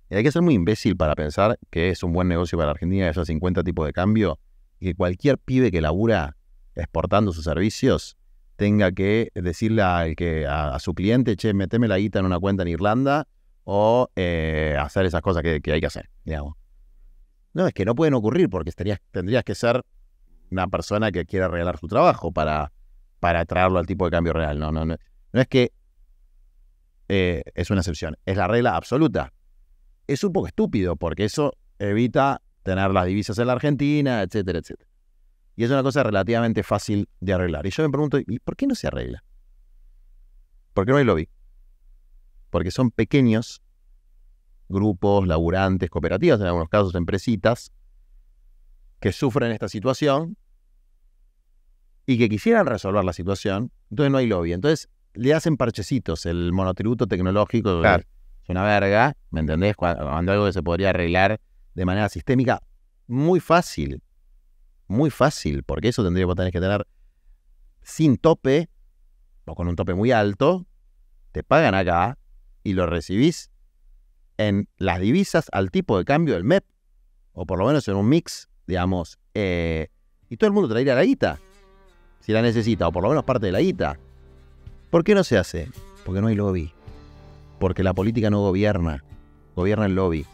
Y hay que ser muy imbécil para pensar que es un buen negocio para la Argentina, esos 50 tipos de cambio, y que cualquier pibe que labura exportando sus servicios tenga que decirle a su cliente, che, meteme la guita en una cuenta en Irlanda, o hacer esas cosas que hay que hacer, digamos. No, es que no pueden ocurrir porque tendrías que ser una persona que quiera arreglar su trabajo para traerlo al tipo de cambio real. No es que es una excepción, es la regla absoluta. Es un poco estúpido porque eso evita tener las divisas en la Argentina, etcétera, etcétera. Y es una cosa relativamente fácil de arreglar. Y yo me pregunto, ¿y por qué no se arregla? ¿Por qué no hay lobby? Porque son pequeños grupos, laburantes, cooperativas, en algunos casos empresitas, que sufren esta situación y que quisieran resolver la situación, entonces no hay lobby. Entonces le hacen parchecitos el monotributo tecnológico, claro. Es una verga, ¿me entendés? Cuando algo que se podría arreglar de manera sistémica, muy fácil, porque eso tenés que tener sin tope, o con un tope muy alto, te pagan acá y lo recibís en las divisas al tipo de cambio del MEP, o por lo menos en un mix, digamos, y todo el mundo traería la guita, si la necesita, o por lo menos parte de la guita. ¿Por qué no se hace? Porque no hay lobby. Porque la política no gobierna el lobby.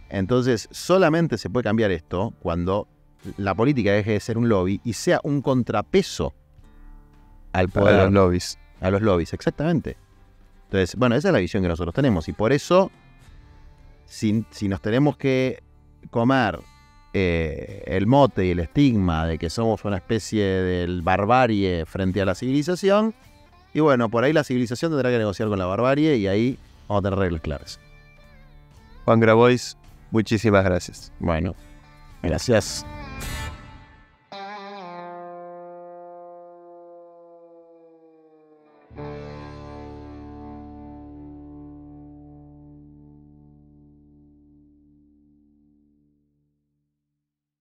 Entonces, solamente se puede cambiar esto cuando la política deje de ser un lobby y sea un contrapeso al poder. A los lobbies. A los lobbies, exactamente. Entonces, bueno, esa es la visión que nosotros tenemos. Y por eso, si nos tenemos que comer el mote y el estigma de que somos una especie de barbarie frente a la civilización, y bueno, por ahí la civilización tendrá que negociar con la barbarie y ahí vamos a tener reglas claras. Juan Grabois, muchísimas gracias. Bueno, gracias.